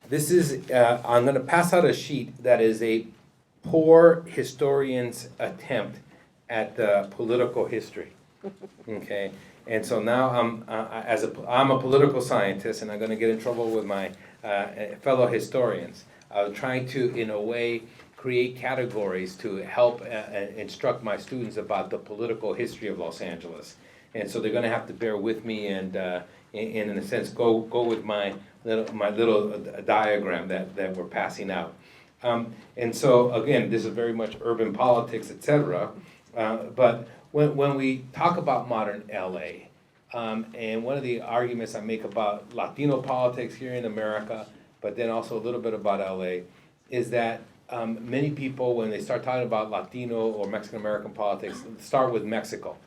This is, I'm going to pass out a sheet that is a poor historian's attempt at political history. Okay, and so now I'm a political scientist, and I'm going to get in trouble with my fellow historians. I'm trying to, in a way, create categories to help instruct my students about the political history of Los Angeles. And so they're going to have to bear with me and, in a sense, go with my little diagram that we're passing out. And so again, this is very much urban politics, etc. But when we talk about modern LA, and one of the arguments I make about Latino politics here in America, but then also a little bit about LA, is that many people, when they start talking about Latino or Mexican American politics, start with Mexico,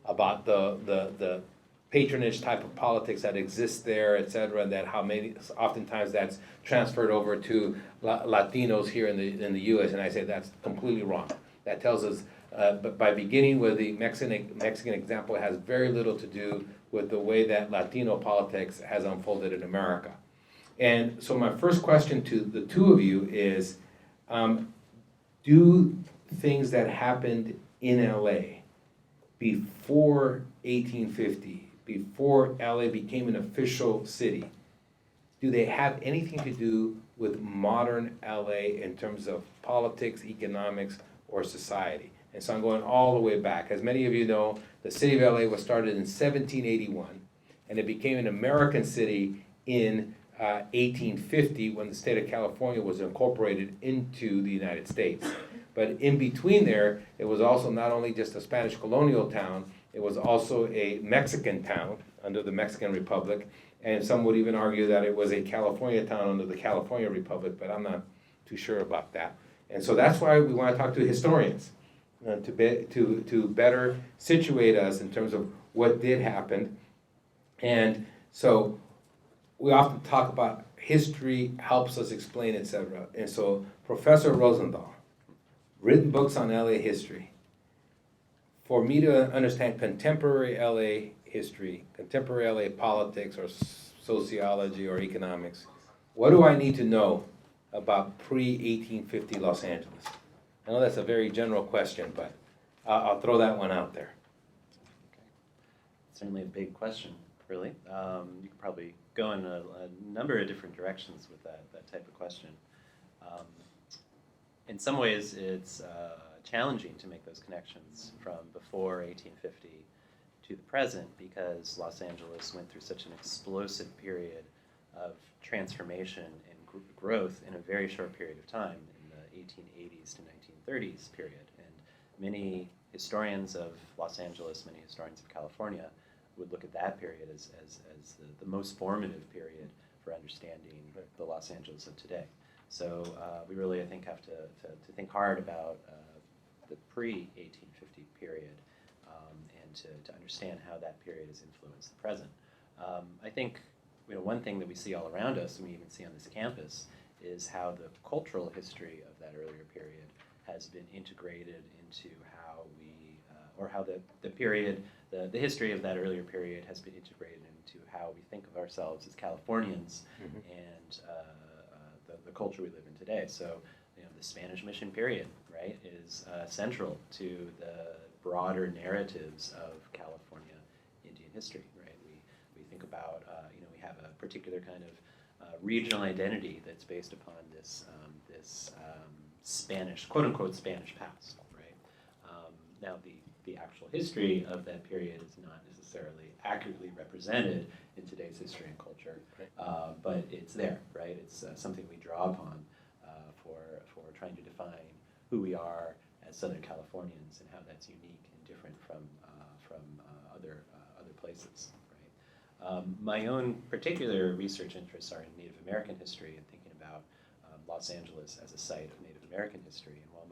about the patronage type of politics that exists there, et cetera, and that how many, oftentimes that's transferred over to Latinos here in the U.S., and I say that's completely wrong. That tells us, but by beginning with the Mexican example, has very little to do with the way that Latino politics has unfolded in America. And so my first question to the two of you is, do things that happened in LA before 1850, before LA became an official city, do they have anything to do with modern LA in terms of politics, economics, or society? And so I'm going all the way back. As many of you know, the city of LA was started in 1781, and it became an American city in 1850 when the state of California was incorporated into the United States. But in between there, it was also not only just a Spanish colonial town, it was also a Mexican town under the Mexican Republic, and some would even argue that it was a California town under the California Republic, but I'm not too sure about that. And so that's why we want to talk to historians, to better situate us in terms of what did happen. And so we often talk about history helps us explain, etc. And so Professor Rosenthal, written books on LA history. For me to understand contemporary LA history, contemporary LA politics or sociology or economics, what do I need to know about pre-1850 Los Angeles? I know that's a very general question, but I'll throw that one out there. Okay. Certainly a big question, really. You could probably go in a number of different directions with that type of question. In some ways, it's challenging to make those connections from before 1850 to the present because Los Angeles went through such an explosive period of transformation and growth in a very short period of time in the 1880s to 1930s period. And many historians of Los Angeles, many historians of California would look at that period as the most formative period for understanding the Los Angeles of today. So we really, I think, have to think hard about the pre-1850 period and to understand how that period has influenced the present. I think one thing that we see all around us, and we even see on this campus, is how the cultural history of that earlier period has been integrated into how we, or how the period, the history of that earlier period has been integrated into how we think of ourselves as Californians and the culture we live in today. So, the Spanish mission period, right, is central to the broader narratives of California Indian history, right? We think about, we have a particular kind of regional identity that's based upon this Spanish, quote unquote, Spanish past, right? Now the actual history of that period is not necessarily accurately represented in today's history and culture, but it's there, right? It's something we draw upon for trying to define who we are as Southern Californians and how that's unique and different from other places, right? My own particular research interests are in Native American history and thinking about Los Angeles as a site of Native American history. And while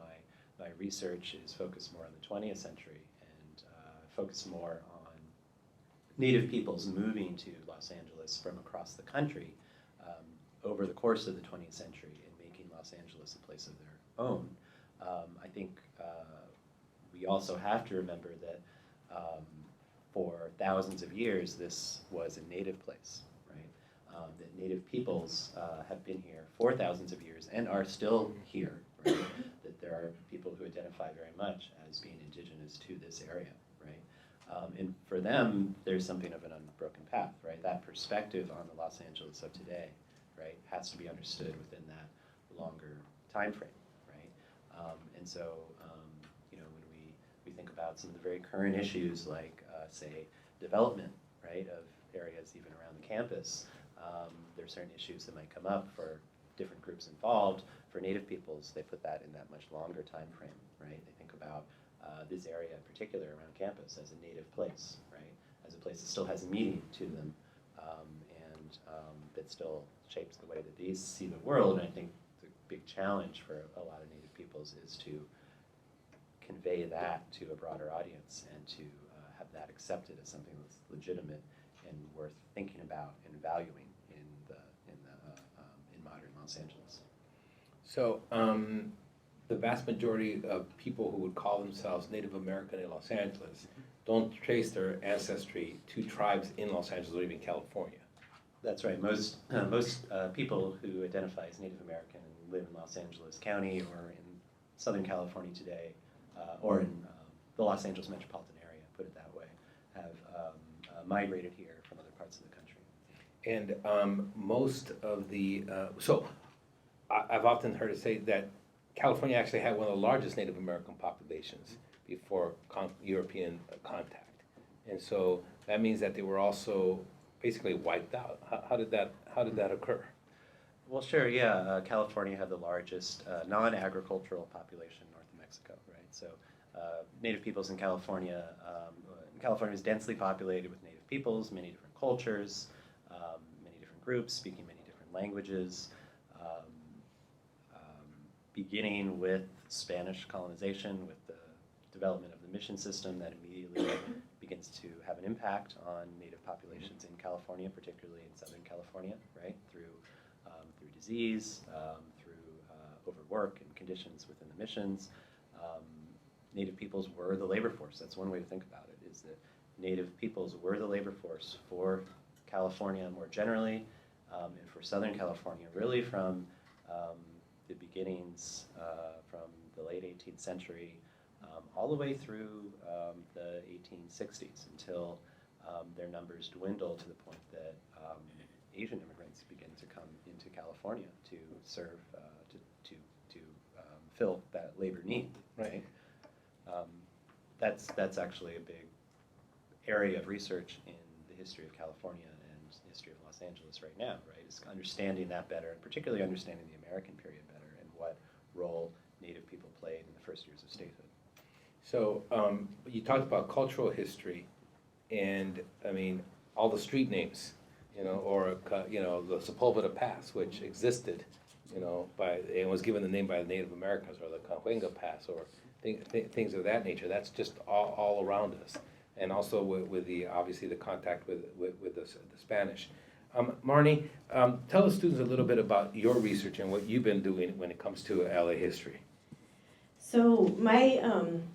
my research is focused more on the 20th century and focused more on Native peoples moving to Los Angeles from across the country over the course of the 20th century and making Los Angeles a place of their own, I think we also have to remember that for thousands of years this was a native place, right? that native peoples have been here for thousands of years and are still here, right? That there are people who identify very much as being indigenous to this area, right? And for them, there's something of an unbroken path, right? That perspective on the Los Angeles of today, right, has to be understood within that longer time frame, right? And so, you know, when we think about some of the very current issues like, say, development, right, of areas even around the campus, there are certain issues that might come up for different groups involved. For Native peoples, they put that in that much longer time frame, right? They think about this area in particular around campus as a native place, right? As a place that still has a meaning to them, and that still shapes the way that they see the world. And I think the big challenge for a lot of Native peoples is to convey that to a broader audience and to have that accepted as something that's legitimate and worth thinking about and valuing in modern Los Angeles. So the vast majority of people who would call themselves Native American in Los Angeles don't trace their ancestry to tribes in Los Angeles or even California. That's right. Most people who identify as Native American and live in Los Angeles County or in Southern California today, or in the Los Angeles metropolitan area, put it that way, have migrated here from other parts of the country. And most of the, so I've often heard it say that California actually had one of the largest Native American populations before European contact. And so that means that they were also basically wiped out. How did that occur? Well, sure, yeah. California had the largest non-agricultural population north of Mexico, right? So Native peoples in California, California is densely populated with Native peoples, many different cultures, many different groups speaking many different languages, beginning with Spanish colonization, with the development of the mission system that immediately begins to have an impact on Native populations in California, particularly in Southern California, right? Through disease, through overwork and conditions within the missions. Native peoples were the labor force. That's one way to think about it, is that Native peoples were the labor force for California more generally, and for Southern California, really from the beginnings from the late 18th century all the way through the 1860s until their numbers dwindle to the point that Asian immigrants begin to come into California to serve, to fill that labor need, right? That's actually a big area of research in the history of California and the history of Los Angeles right now, right? Is understanding that better, and particularly understanding the American period better and what role Native people played in the first years of statehood. So you talked about cultural history, and I mean all the street names, you know, or you know, the Sepulveda Pass, which existed, you know, and was given the name by the Native Americans, or the Cahuenga Pass, or things of that nature. That's just all around us, and also with the obviously the contact with the Spanish. Marne, tell the students a little bit about your research and what you've been doing when it comes to LA history. So my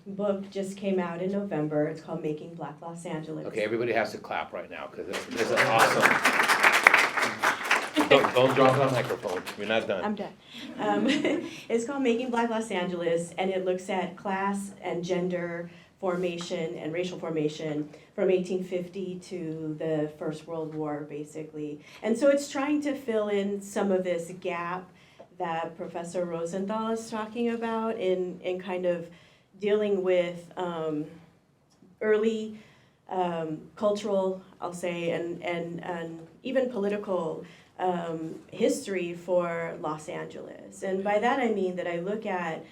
book just came out in November. It's called Making Black Los Angeles. Okay, everybody has to clap right now because this is awesome. Don't drop the microphone. You're not done. I'm done. It's called Making Black Los Angeles, and it looks at class and gender formation and racial formation from 1850 to the First World War, basically. And so it's trying to fill in some of this gap that Professor Rosenthal is talking about in kind of dealing with early cultural, I'll say, and even political history for Los Angeles. And by that I mean that I look at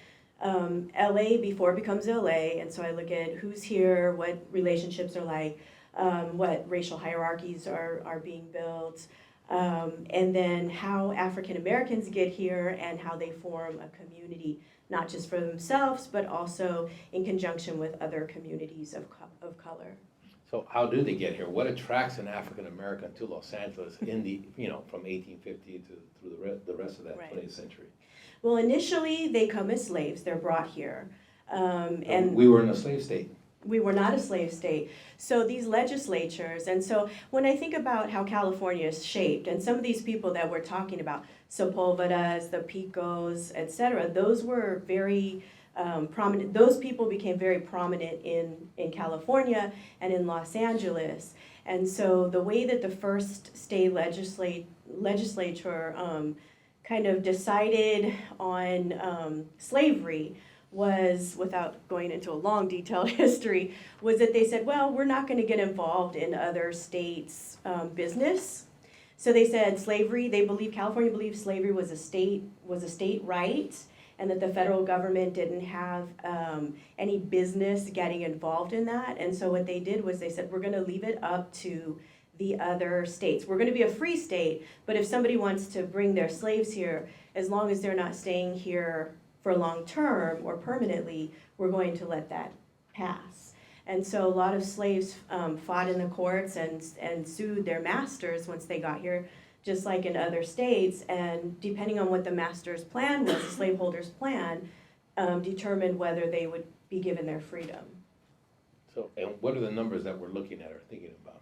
LA before it becomes LA, and so I look at who's here, what relationships are like, what racial hierarchies are being built, and then how African Americans get here and how they form a community, not just for themselves, but also in conjunction with other communities of color. So how do they get here? What attracts an African American to Los Angeles in the, you know, from 1850 through the rest of that 20th century? Well, initially they come as slaves. They're brought here, and we were in a slave state. We were not a slave state. So these legislatures, and so when I think about how California is shaped, and some of these people that we're talking about, Sepulvedas, the Picos, et cetera, those were very prominent. Those people became very prominent in California and in Los Angeles. And so the way that the first state legislature kind of decided on slavery was, without going into a long detailed history, was that they said, well, we're not going to get involved in other states' business. So they said slavery, California believed slavery was a state right, and that the federal government didn't have any business getting involved in that. And so what they did was they said, we're going to leave it up to the other states. We're going to be a free state, but if somebody wants to bring their slaves here, as long as they're not staying here for long term or permanently, we're going to let that pass. And so a lot of slaves fought in the courts and sued their masters once they got here, just like in other states. And depending on what the master's plan was, the slaveholder's plan, determined whether they would be given their freedom. So, and what are the numbers that we're looking at or thinking about?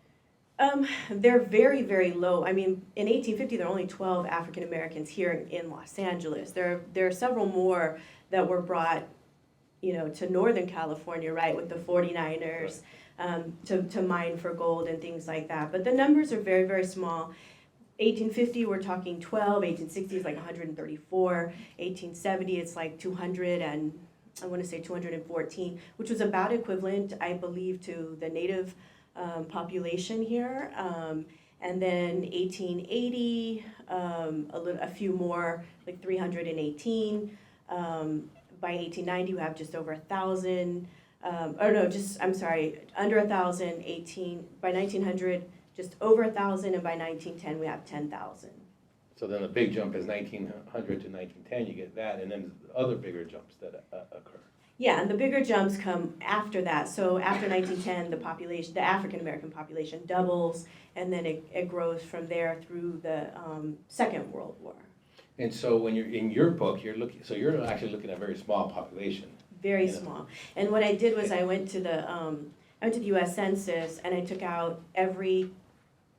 They're very, very low. I mean, in 1850, there were only 12 African Americans here in Los Angeles. There are several more that were brought, to Northern California, right, with the 49ers, to mine for gold and things like that. But the numbers are very, very small. 1850, we're talking 12. 1860 is like 134. 1870, it's like 200 and I want to say 214, which was about equivalent, I believe, to the native population here. And then 1880, a few more, like 318. By 1890, we have just over 1,000. Under 1,000. By 1900, just over 1,000, and by 1910, we have 10,000. So then the big jump is 1900 to 1910, you get that, and then other bigger jumps that occur. Yeah, and the bigger jumps come after that. So after 1910, the African American population doubles, and then it grows from there through the Second World War. And so when you're in your book, you're actually looking at a very small population. Very small. And what I did was I went to the U.S. Census, and I took out every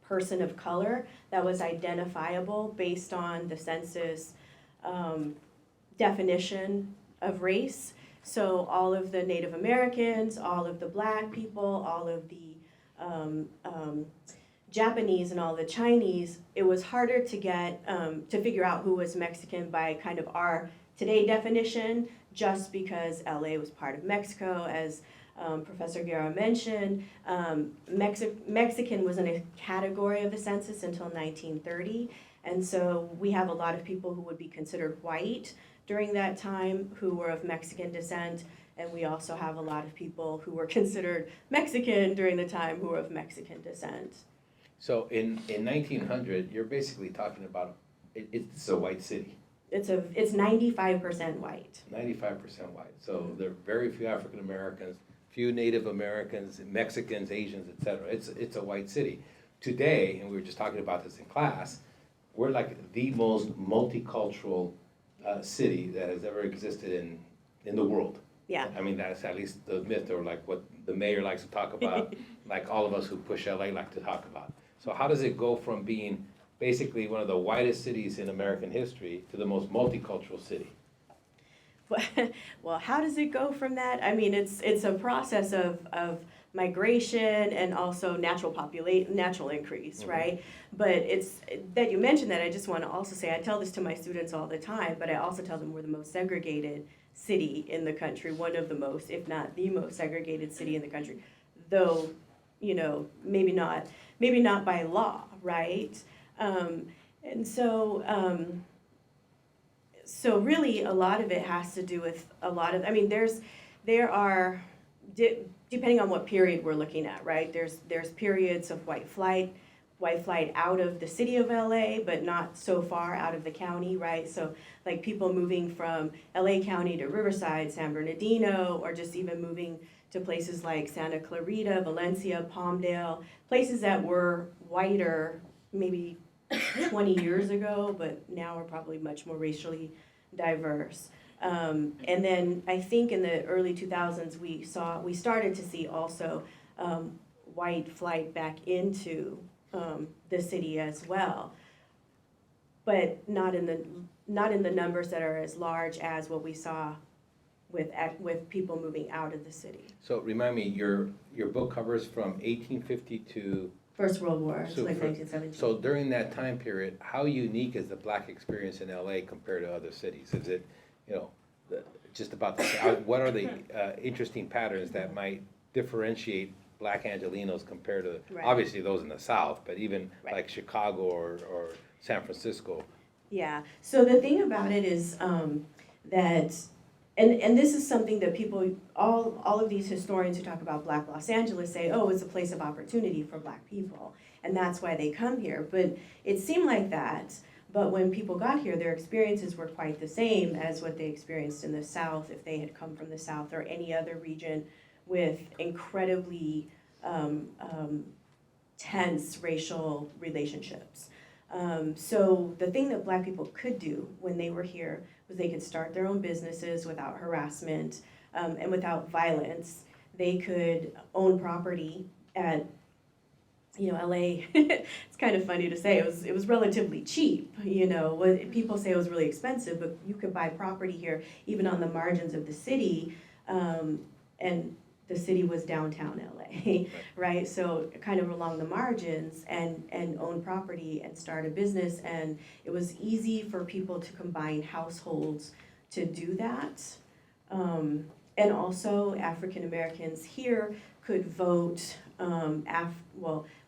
person of color that was identifiable based on the census definition of race. So all of the Native Americans, all of the Black people, all of the Japanese and all the Chinese, it was harder to get, to figure out who was Mexican by kind of our today definition, just because LA was part of Mexico, as Professor Guerra mentioned. Mexican wasn't a category of the census until 1930, and so we have a lot of people who would be considered white during that time who were of Mexican descent, and we also have a lot of people who were considered Mexican during the time who were of Mexican descent. So in 1900, you're basically talking about, it's a white city. It's 95% white. 95% white. So there are very few African Americans, few Native Americans, Mexicans, Asians, etc. It's a white city. Today, and we were just talking about this in class, we're like the most multicultural city that has ever existed in the world. Yeah. I mean, that's at least the myth, or like what the mayor likes to talk about, like all of us who push LA like to talk about. So how does it go from being basically one of the whitest cities in American history to the most multicultural city? Well, how does it go from that? I mean, it's a process of migration and also natural increase, mm-hmm. right? But it's that you mentioned that, I just want to also say, I tell this to my students all the time, but I also tell them we're the most segregated city in the country, one of the most, if not the most segregated city in the country, though, maybe not by law, right? And so, so really a lot of it has to do with there are, depending on what period we're looking at, right? There's periods of white flight out of the city of LA, but not so far out of the county, right? So like people moving from LA County to Riverside, San Bernardino, or just even moving to places like Santa Clarita, Valencia, Palmdale, places that were whiter maybe 20 years ago, but now are probably much more racially diverse. And then I think in the early 2000s, we started to see also white flight back into the city as well, but not in the numbers that are as large as what we saw with people moving out of the city. So remind me, your book covers from 1850 to First World War, So like for- 1917. So during that time period, how unique is the Black experience in LA compared to other cities? Is it, just about the same? What are the interesting patterns that might differentiate Black Angelenos compared to, Right. obviously those in the South, but even Right. like Chicago or San Francisco? Yeah, so the thing about it is that, and this is something that people, all of these historians who talk about Black Los Angeles say, oh, it's a place of opportunity for Black people, and that's why they come here. But it seemed like that, but when people got here, their experiences were quite the same as what they experienced in the South if they had come from the South or any other region with incredibly tense racial relationships. So the thing that Black people could do when they were here was they could start their own businesses without harassment and without violence. They could own property at, LA. It's kind of funny to say it was relatively cheap. People say it was really expensive, but you could buy property here even on the margins of the city, and the city was downtown LA, right? So kind of along the margins and own property and start a business. And it was easy for people to combine households to do that. And also African Americans here could vote,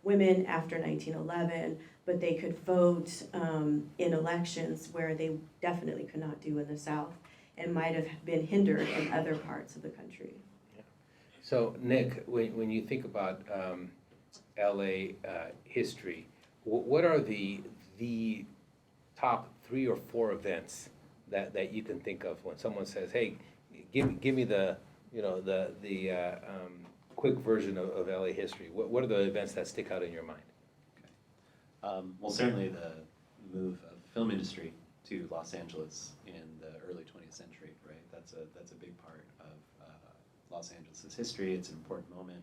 women after 1911, but they could vote in elections where they definitely could not do in the South and might have been hindered in other parts of the country. So Nick, when you think about LA history, what are the top 3 or 4 events that you can think of when someone says, "Hey, give me the quick version of LA history"? What are the events that stick out in your mind? Well, certainly the move of film industry to Los Angeles in the early 20th century, right? That's a big part of Los Angeles' history. It's an important moment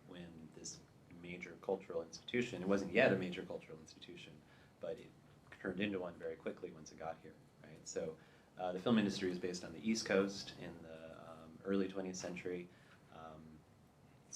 when this major cultural institution, it wasn't yet a major cultural institution, but it turned into one very quickly once it got here, right? So the film industry is based on the East Coast in the early 20th century.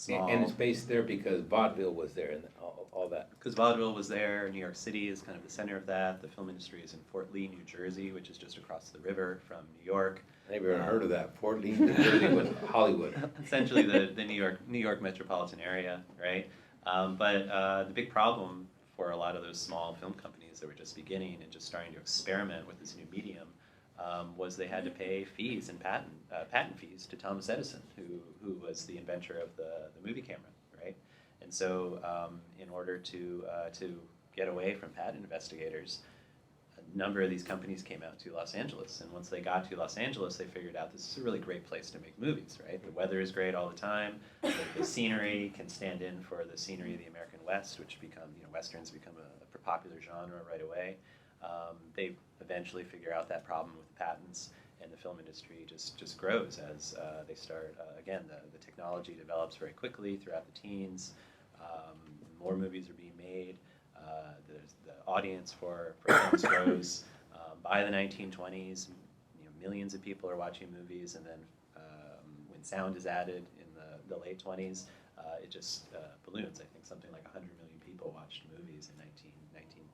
And it's based there because vaudeville was there and all that. Because vaudeville was there, New York City is kind of the center of that. The film industry is in Fort Lee, New Jersey, which is just across the river from New York. I never even heard of that. Fort Lee, New Jersey was Hollywood. Essentially the New York metropolitan area, right? But the big problem for a lot of those small film companies that were just beginning and just starting to experiment with this new medium was they had to pay fees and patent fees to Thomas Edison, who was the inventor of the movie camera, right? And so in order to get away from patent investigators, a number of these companies came out to Los Angeles. And once they got to Los Angeles, they figured out this is a really great place to make movies, right? The weather is great all the time. The scenery can stand in for the scenery of the American West, which Westerns become a popular genre right away. They eventually figure out that problem with patents, and the film industry just grows as they start, again, the technology develops very quickly throughout the teens. More movies are being made. The audience for films grows. By the 1920s, millions of people are watching movies, and then when sound is added in the late 20s, it just balloons. I think something like 100 million people watched movies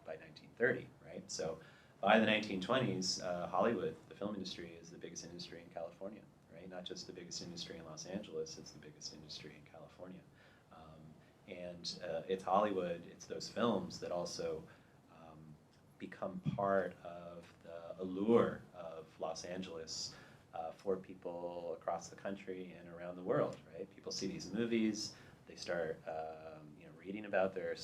by 1930, right? So by the 1920s, Hollywood, the film industry, is the biggest industry in California, right? Not just the biggest industry in Los Angeles, it's the biggest industry in California. And it's Hollywood, it's those films that also become part of the allure of Los Angeles for people across the country and around the world, right? People see these movies, they start reading about their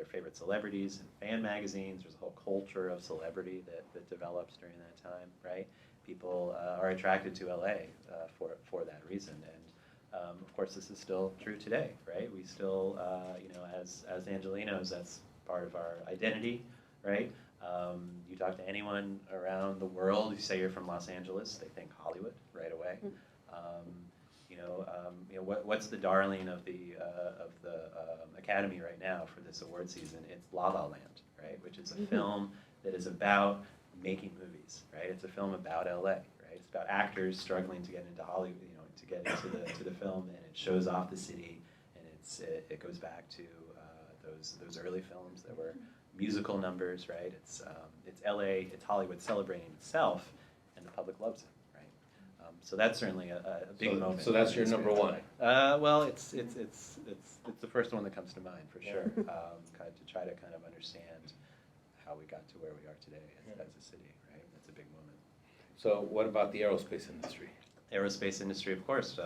favorite celebrities in fan magazines. There's a whole culture of celebrity that develops during that time, right? People are attracted to LA for that reason. And of course, this is still true today, right? We still, as Angelenos, that's part of our identity, right? You talk to anyone around the world, you say you're from Los Angeles, they think Hollywood right away. What's the darling of the Academy right now for this award season? It's La La Land, right? Which is a film that is about making movies, right? It's a film about LA, right? It's about actors struggling to get into Hollywood, to get into the film, and it shows off the city, and it goes back to those early films that were musical numbers, right? It's LA, it's Hollywood celebrating itself, and the public loves it, right? So that's certainly a big moment. So that's your number one. Well, it's the first one that comes to mind for sure. Kind of to try to kind of understand how we got to where we are today as a city, right? That's a big moment. So what about the aerospace industry? Aerospace industry, of course.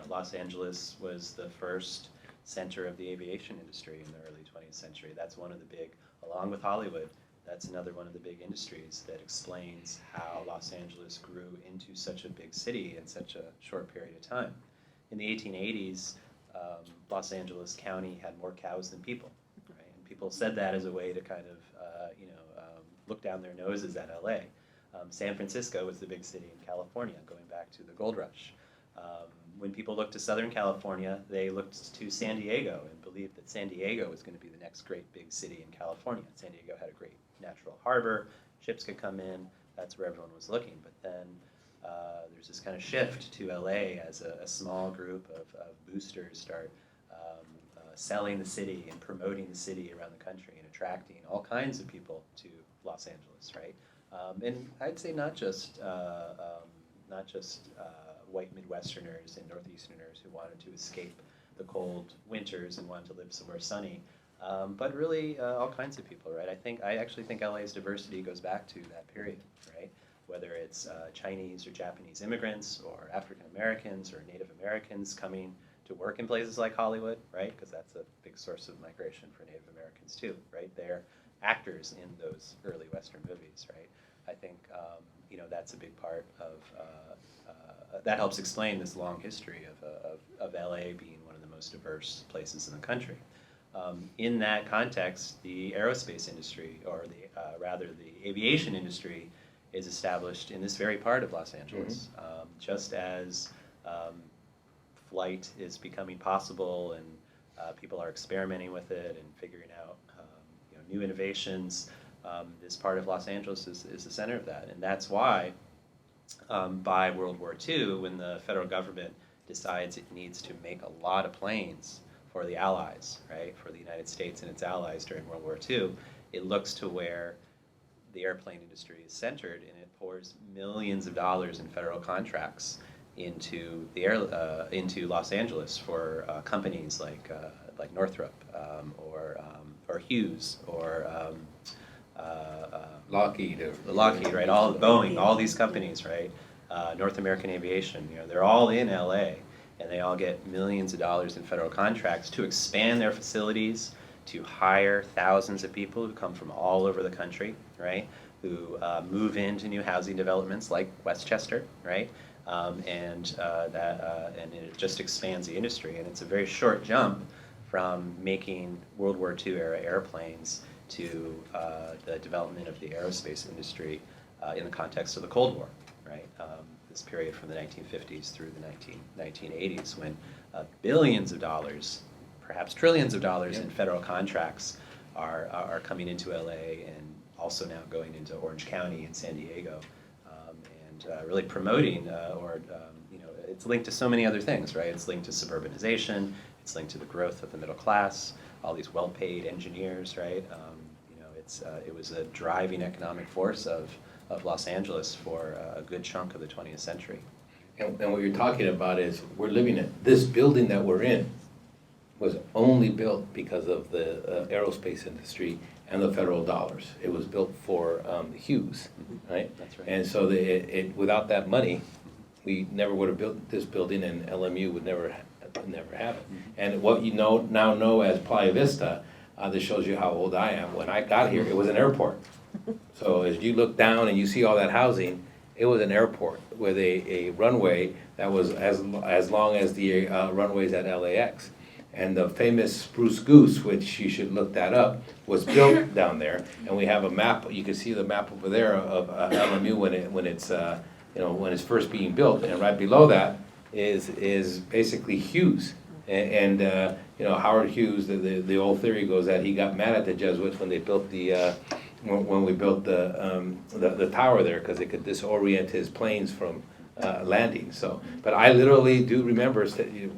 Los Angeles was the first center of the aviation industry in the early 20th century. That's one of the big, along with Hollywood, that's another one of the big industries that explains how Los Angeles grew into such a big city in such a short period of time. In the 1880s, Los Angeles County had more cows than people, right? And people said that as a way to kind of, look down their noses at LA. San Francisco was the big city in California, going back to the gold rush. When people looked to Southern California, they looked to San Diego and believed that San Diego was going to be the next great big city in California. San Diego had a great natural harbor, ships could come in, that's where everyone was looking. But then there's this kind of shift to LA as a small group of boosters start selling the city and promoting the city around the country and attracting all kinds of people to Los Angeles, right? And I'd say not just white Midwesterners and Northeasterners who wanted to escape the cold winters and wanted to live somewhere sunny, but really all kinds of people, right? I actually think LA's diversity goes back to that period, right? Whether it's Chinese or Japanese immigrants or African Americans or Native Americans coming to work in places like Hollywood, right? Because that's a big source of migration for Native Americans too, right? They're actors in those early Western movies, right? I think that's a big part of that helps explain this long history of LA being one of the most diverse places in the country. In that context, the aerospace industry, or rather the aviation industry, is established in this very part of Los Angeles. Just as flight is becoming possible and people are experimenting with it and figuring out new innovations, this part of Los Angeles is the center of that. And that's why by World War II, when the federal government decides it needs to make a lot of planes for the Allies, right, for the United States and its allies during World War II, it looks to where the airplane industry is centered, and it pours millions of dollars in federal contracts into into Los Angeles for companies like Northrop or Hughes or Lockheed, right? All Boeing, all these companies, right? North American Aviation, they're all in LA, and they all get millions of dollars in federal contracts to expand their facilities, to hire thousands of people who come from all over the country, right? Who move into new housing developments like Westchester, right? And it just expands the industry, and it's a very short jump from making World War II era airplanes to the development of the aerospace industry in the context of the Cold War, right? This period from the 1950s through the 1980s, when billions of dollars, perhaps trillions of dollars in federal contracts are coming into LA and also now going into Orange County and San Diego, and really promoting, it's linked to so many other things, right? It's linked to suburbanization, it's linked to the growth of the middle class, all these well-paid engineers, right? It was a driving economic force of Los Angeles for a good chunk of the 20th century. And what you're talking about is, we're living in, this building that we're in was only built because of the aerospace industry and the federal dollars. It was built for Hughes, right? That's right. And so without that money, we never would have built this building, and LMU would never have it. And what you now know as Playa Vista, this shows you how old I am. When I got here, it was an airport. So as you look down and you see all that housing, it was an airport with a runway that was as long as the runways at LAX. And the famous Spruce Goose, which you should look that up, was built down there. And we have a map, you can see the map over there of LMU when it's first being built. And right below that is basically Hughes. And Howard Hughes, the old theory goes that he got mad at the Jesuits when they built when we built the tower there, because it could disorient his planes from landing. So, but I literally do remember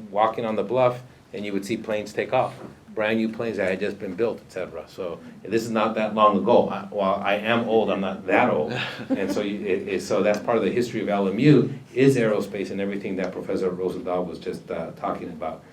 walking on the bluff, and you would see planes take off, brand new planes that had just been built, etc. So this is not that long ago. While I am old, I'm not that old, and so so that's part of the history of LMU is aerospace and everything that Professor Rosenthal was just talking about.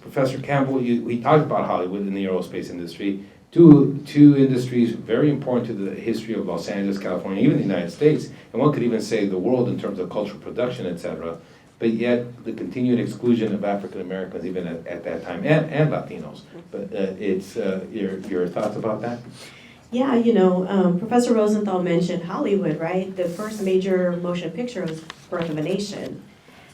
Professor Campbell, we talked about Hollywood in the aerospace industry. Two industries very important to the history of Los Angeles, California, even the United States, and one could even say the world in terms of cultural production, etc. But yet the continued exclusion of African Americans even at that time, and Latinos. But it's your thoughts about that? Yeah, Professor Rosenthal mentioned Hollywood, right? The first major motion picture was Birth of a Nation.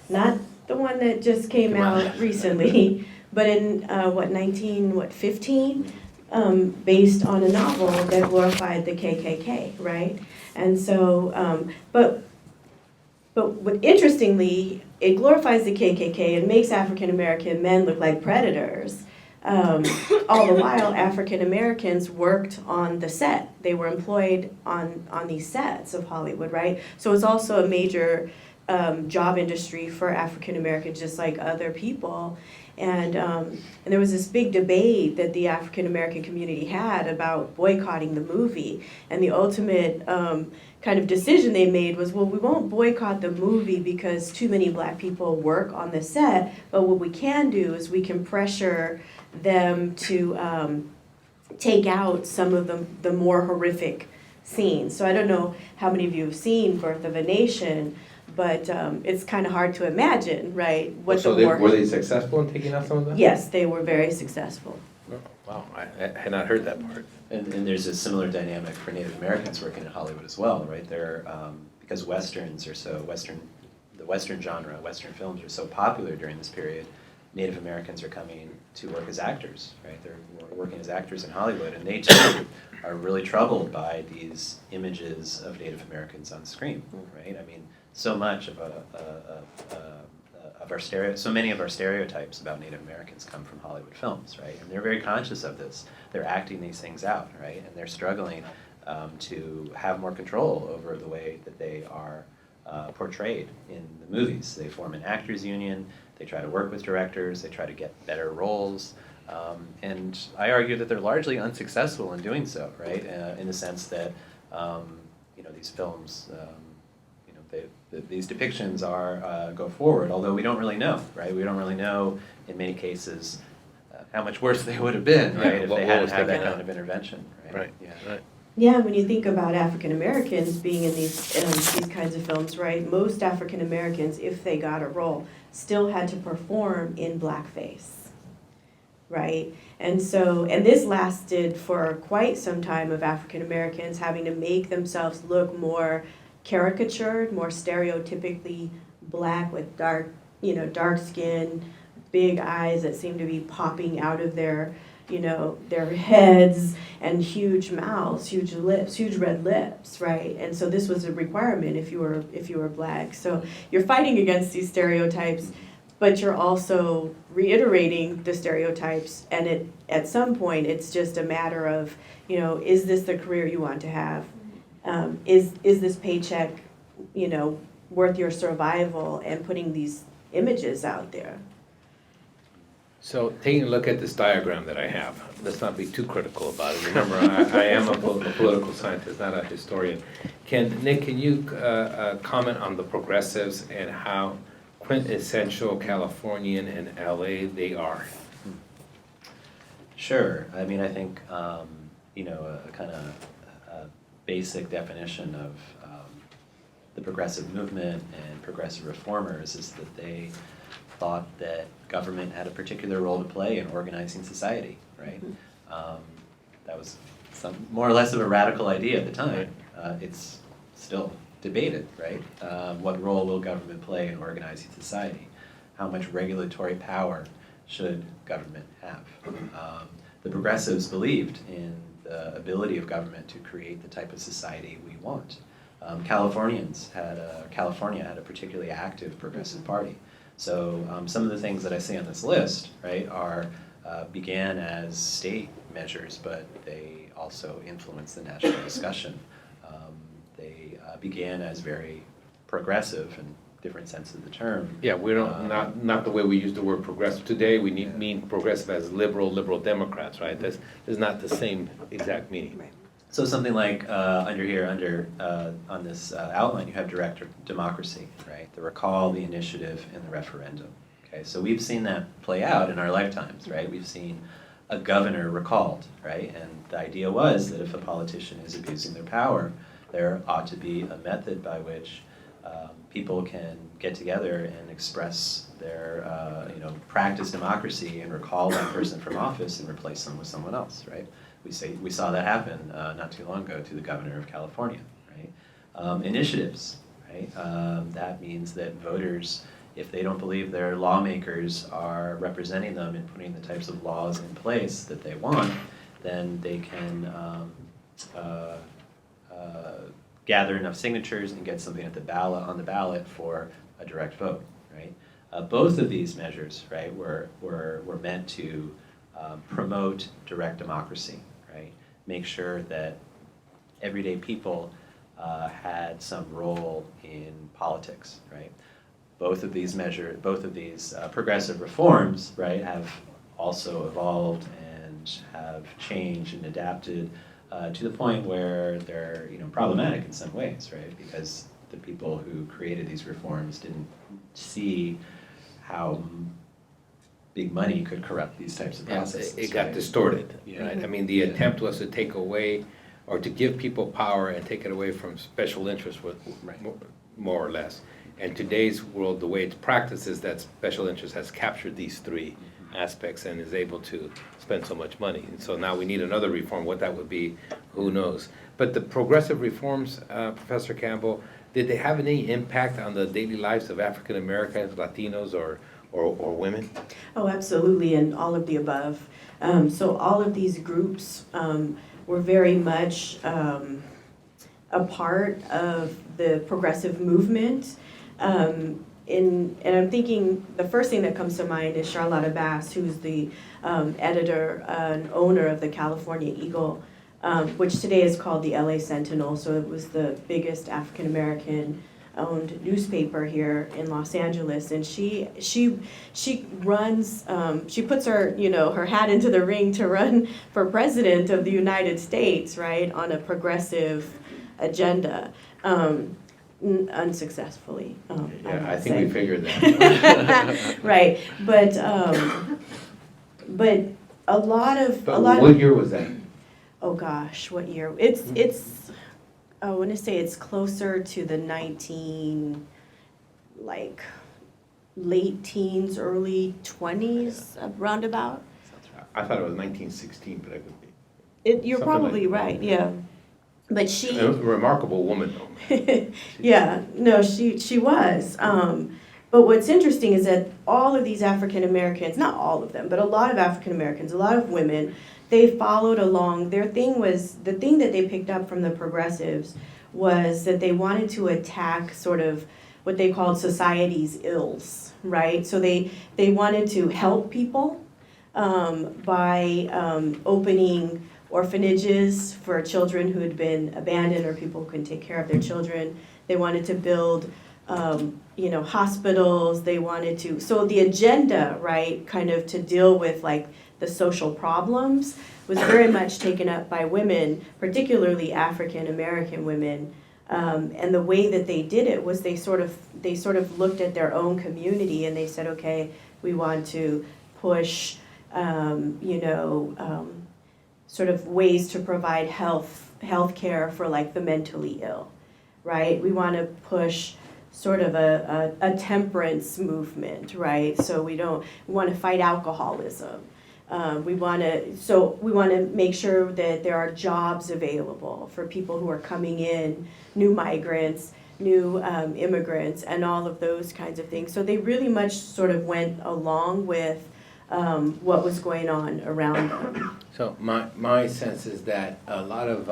Not the one that just came out recently, but in 1915? Based on a novel that glorified the KKK, right? And so, but interestingly, it glorifies the KKK and makes African American men look like predators. All the while, African Americans worked on the set. They were employed on these sets of Hollywood, right? So it's also a major job industry for African Americans, just like other people. And there was this big debate that the African American community had about boycotting the movie. And the ultimate kind of decision they made was, well, we won't boycott the movie because too many black people work on the set, but what we can do is we can pressure them to take out some of the more horrific scenes. So I don't know how many of you have seen Birth of a Nation, but it's kind of hard to imagine, right? Were they successful in taking out some of them? Yes, they were very successful. Oh, wow, I had not heard that part. And there's a similar dynamic for Native Americans working in Hollywood as well, right? They're because westerns are so the Western genre, Western films are so popular during this period. Native Americans are coming to work as actors, right? They're working as actors in Hollywood, and they too are really troubled by these images of Native Americans on screen, right? I mean, so much of so many of our stereotypes about Native Americans come from Hollywood films, right? And they're very conscious of this. They're acting these things out, right? And they're struggling to have more control over the way that they are portrayed in the movies. They form an actors union. They try to work with directors. They try to get better roles. And I argue that they're largely unsuccessful in doing so, right? In the sense that these films. These depictions go forward, although we don't really know, right? We don't really know, in many cases, how much worse they would have been, right, if they hadn't had that kind of intervention, right? Right. Yeah. Right. Yeah, when you think about African Americans being in these kinds of films, right? Most African Americans, if they got a role, still had to perform in blackface, right? And this lasted for quite some time of African Americans having to make themselves look more caricatured, more stereotypically black with dark skin, big eyes that seem to be popping out of their heads, and huge mouths, huge lips, huge red lips, right? And so this was a requirement if you were black. So you're fighting against these stereotypes, but you're also reiterating the stereotypes, and at some point it's just a matter of, is this the career you want to have? Is this paycheck, worth your survival, and putting these images out there? So taking a look at this diagram that I have, let's not be too critical about it. Remember, I am a political scientist, not a historian. Nick, can you comment on the progressives and how quintessential Californian and LA they are? Sure. I mean, I think, a kind of basic definition of the progressive movement and progressive reformers is that they thought that government had a particular role to play in organizing society, right? Mm-hmm. That was more or less of a radical idea at the time. It's still debated, right? What role will government play in organizing society? How much regulatory power should government have? The progressives believed in the ability of government to create the type of society we want. California had a particularly active progressive party. So some of the things that I see on this list, right, began as state measures, but they also influenced the national discussion. They began as very progressive in different sense of the term. Yeah, we don't, not the way we use the word progressive today. We mean progressive as liberal Democrats, right? That's not the same exact meaning. Right. So something like on this outline, you have direct democracy, right? The recall, the initiative, and the referendum. Okay, so we've seen that play out in our lifetimes, right? We've seen a governor recalled, right? And the idea was that if a politician is abusing their power, there ought to be a method by which people can get together and express their, practice democracy and recall that person from office and replace them with someone else, right? We saw that happen not too long ago to the governor of California, right? Initiatives, right? That means that voters, if they don't believe their lawmakers are representing them and putting the types of laws in place that they want, then they can gather enough signatures and get something on the ballot for a direct vote, right? Both of these measures, right, were meant to promote direct democracy, right? Make sure that everyday people had some role in politics, right? Both of these progressive reforms, right, have also evolved and have changed and adapted to the point where they're problematic in some ways, right? Because the people who created these reforms didn't see how big money could corrupt these types of processes. It got distorted, Yeah. right? I mean, the attempt was to take away, or to give people power and take it away from special interests, Right. more or less. And today's world, the way it's practiced is that special interest has captured these three aspects and is able to spend so much money. And so now we need another reform. What that would be, who knows? But the progressive reforms, Professor Campbell, did they have any impact on the daily lives of African Americans, Latinos, or women? Oh, absolutely, and all of the above. So all of these groups were very much a part of the progressive movement. And I'm thinking the first thing that comes to mind is Charlotta Bass, who's the editor and owner of the California Eagle, which today is called the LA Sentinel. So it was the biggest African American owned newspaper here in Los Angeles, and she runs. She puts her her hat into the ring to run for president of the United States, right, on a progressive agenda. Unsuccessfully. Yeah, I think we figured that. Right, but a lot of What year was that? Oh gosh, what year? It's I want to say it's closer to the late teens, early 20s, roundabout. I thought it was 1916, but I could be. You're Something probably like that. right, yeah. But she. It was a remarkable woman, though. Yeah, no, she was. But what's interesting is that all of these African Americans, not all of them, but a lot of African Americans, a lot of women, they followed along. The thing that they picked up from the progressives was that they wanted to attack sort of what they called society's ills, right? So they wanted to help people by opening orphanages for children who had been abandoned or people who couldn't take care of their children. They wanted to build, hospitals. They wanted to, so the agenda, right, kind of to deal with like the social problems was very much taken up by women, particularly African American women. And the way that they did it was they sort of looked at their own community and they said, okay, we want to push, sort of ways to provide health care for like the mentally ill, right? We want to push sort of a temperance movement, right? So we want to fight alcoholism. We want to make sure that there are jobs available for people who are coming in, new migrants, new immigrants, and all of those kinds of things. So they really much sort of went along with what was going on around them. So my sense is that a lot of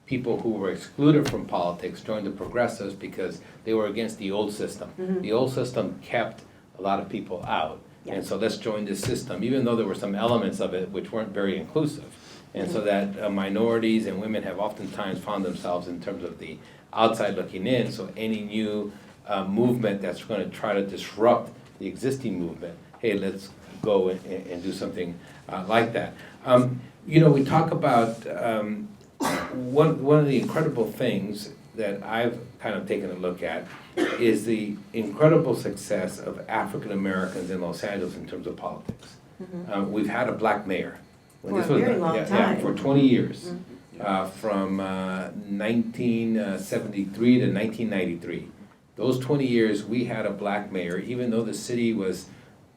people who were excluded from politics joined the progressives because they were against the old system. Mhm. The old system kept a lot of people out. Yeah. And so let's join this system, even though there were some elements of it which weren't very inclusive. And so that minorities and women have oftentimes found themselves in terms of the outside looking in. So any new movement that's going to try to disrupt the existing movement, hey, let's go and do something like that. We talk about one of the incredible things that I've kind of taken a look at is the incredible success of African Americans in Los Angeles in terms of politics. We've had a black mayor. For a very long time. For 20 years, from 1973 to 1993. Those 20 years, we had a black mayor, even though the city was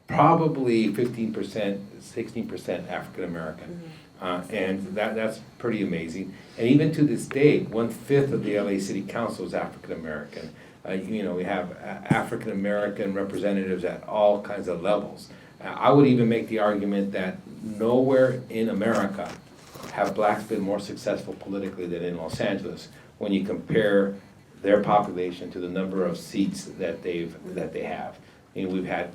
probably 15%, 16% African American. And that's pretty amazing. And even to this day, 1/5 of the LA City Council is African American. We have African American representatives at all kinds of levels. I would even make the argument that nowhere in America have blacks been more successful politically than in Los Angeles when you compare their population to the number of seats that they have. We've had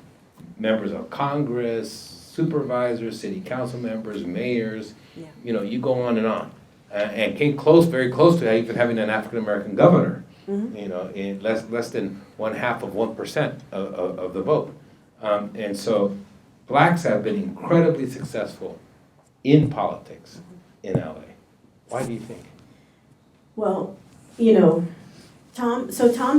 members of Congress, supervisors, city council members, mayors. Yeah. You go on, and came very close to even having an African American governor. In less than 1/2% of the vote. And so blacks have been incredibly successful in politics in LA. Why do you think? Well, Tom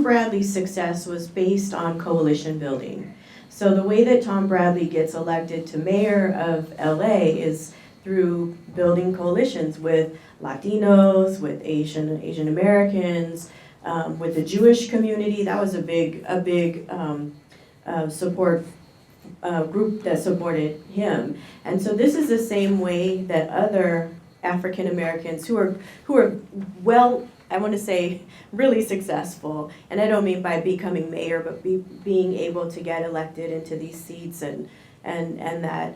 Bradley's success was based on coalition building. So the way that Tom Bradley gets elected to mayor of LA is through building coalitions with Latinos, with Asian Americans, with the Jewish community. That was a big support group that supported him. And so this is the same way that other African Americans who are well, I want to say, really successful, and I don't mean by becoming mayor, but being able to get elected into these seats, and that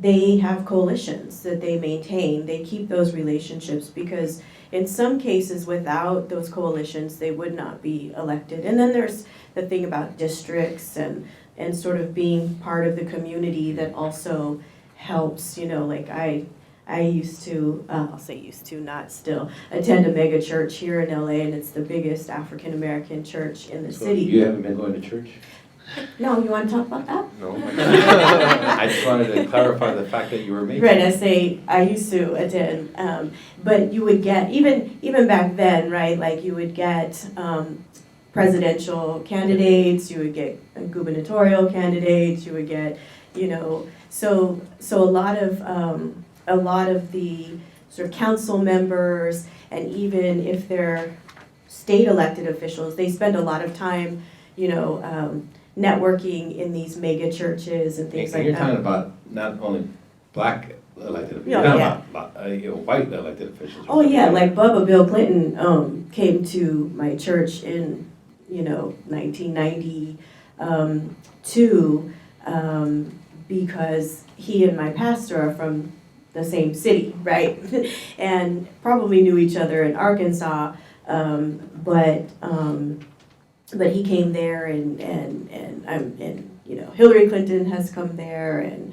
they have coalitions that they maintain. They keep those relationships because in some cases, without those coalitions, they would not be elected. And then there's the thing about districts and sort of being part of the community that also helps. Like I used to, I'll say used to, not still, attend a mega church here in LA, and it's the biggest African American church in the city. You haven't been going to church? No, you want to talk about that? No. I just wanted to clarify the fact that you were making. Right, I used to attend, but you would get, even back then, right, like you would get presidential candidates, you would get gubernatorial candidates, you would get, so a lot of the sort of council members, and even if they're state elected officials, they spend a lot of time, networking in these mega churches and things like that. You're talking about not only black elected officials, Yeah, you're yeah. talking about white elected officials. Oh yeah, like Bill Clinton came to my church in 1992 because he and my pastor are from the same city, right? And probably knew each other in Arkansas, but he came there, and Hillary Clinton has come there, and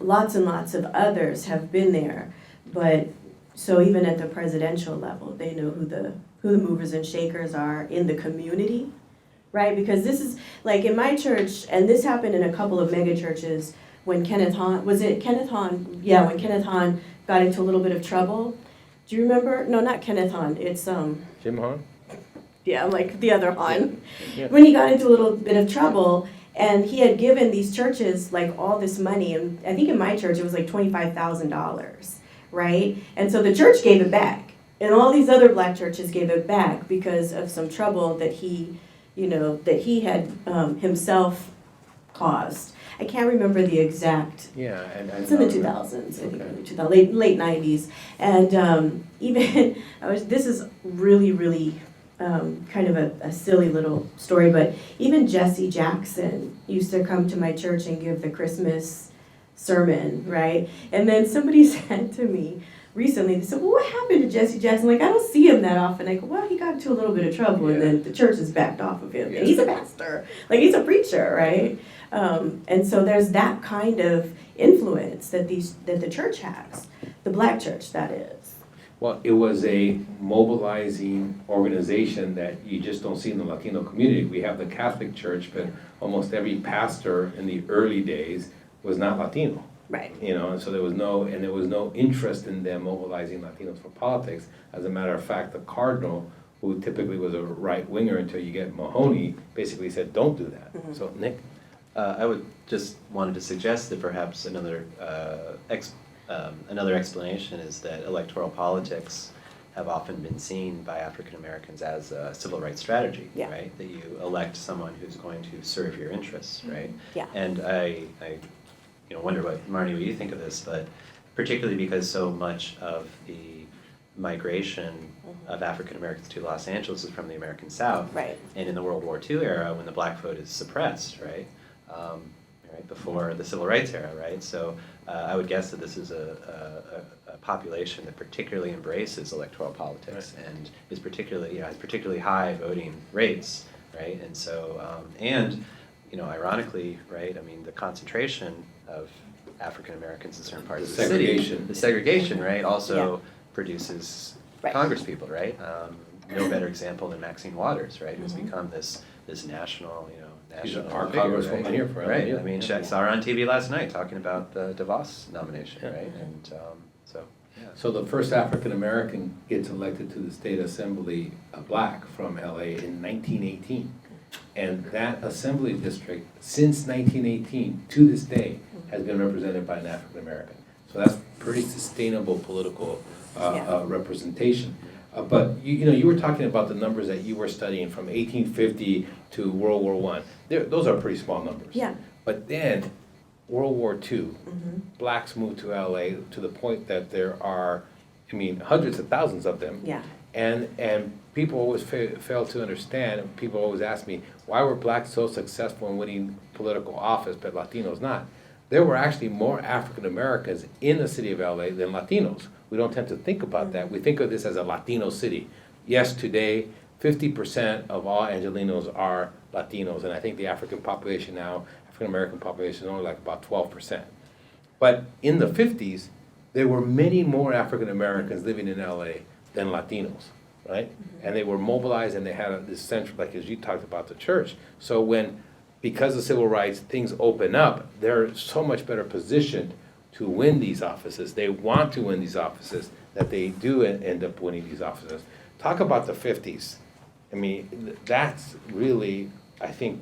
lots and lots of others have been there. But so even at the presidential level, they know who the movers and shakers are in the community, right? Because this is like in my church, and this happened in a couple of mega churches. When Kenneth Hahn, Yeah, when Kenneth Hahn got into a little bit of trouble. Do you remember? No, not Kenneth Hahn. It's Jim Hahn? Yeah, like the other Hahn. Yeah. When he got into a little bit of trouble, and he had given these churches like all this money, and I think in my church it was like $25,000, right? And so the church gave it back, and all these other black churches gave it back because of some trouble that he had himself caused. I can't remember the exact. Yeah, and it's in the 2000s, I think, early 2000s, late 90s, and even this is really, really kind of a silly little story, but even Jesse Jackson used to come to my church and give the Christmas sermon, right? And then somebody said to me recently, they said, well, what happened to Jesse Jackson? Like, I don't see him that often. I go, well, he got into a little bit of trouble, and then the church has backed off of him. And he's a pastor, like he's a preacher, right? And so there's that kind of influence that the church has, the black church, that is. Well, it was a mobilizing organization that you just don't see in the Latino community. We have the Catholic Church, but almost every pastor in the early days was not Latino. Right. You know, and so there was no interest in them mobilizing Latinos for politics. As a matter of fact, the cardinal, who typically was a right winger until you get Mahoney, basically said, don't do that. Mm-hmm. So, Nick? I would just wanted to suggest that perhaps another explanation is that electoral politics have often been seen by African Americans as a civil rights strategy, right? That you elect someone who's going to serve your interests, right? Yeah. And I wonder what, Marne, what you think of this, but particularly because so much of the migration of African Americans to Los Angeles is from the American South. Right. And in the World War II era, when the black vote is suppressed, right? Before the Civil Rights era, right? So I would guess that this is a population that particularly embraces electoral politics and is particularly, has particularly high voting rates, right? And so, ironically, right, I mean, the concentration of African Americans in certain parts of the city, the segregation, right, also produces Congress people, right? No better example than Maxine Waters, right, who's become this national, national our figure, congresswoman here for right? I mean, I saw her on TV last night talking about the DeVos nomination, right? And So the first African American gets elected to the state assembly, black, from LA in 1918. And that assembly district, since 1918 to this day, has been represented by an African American. So that's pretty sustainable political representation. But you were talking about the numbers that you were studying from 1850 to World War I. Those are pretty small numbers. Yeah. But then World War II, blacks moved to LA to the point that there are, hundreds of thousands of them. Yeah. And people always fail to understand, and people always ask me, why were blacks so successful in winning political office, but Latinos not? There were actually more African Americans in the city of LA than Latinos. We don't tend to think about that. We think of this as a Latino city. Yes, today, 50% of all Angelenos are Latinos, and I think the African population now, African American population is only like about 12%. But in the 50s, there were many more African Americans living in LA than Latinos, right? And they were mobilized, and they had this central, like as you talked about, the church. So because of civil rights, things open up, they're so much better positioned to win these offices. They want to win these offices, that they do end up winning these offices. Talk about the 50s. That's really, I think,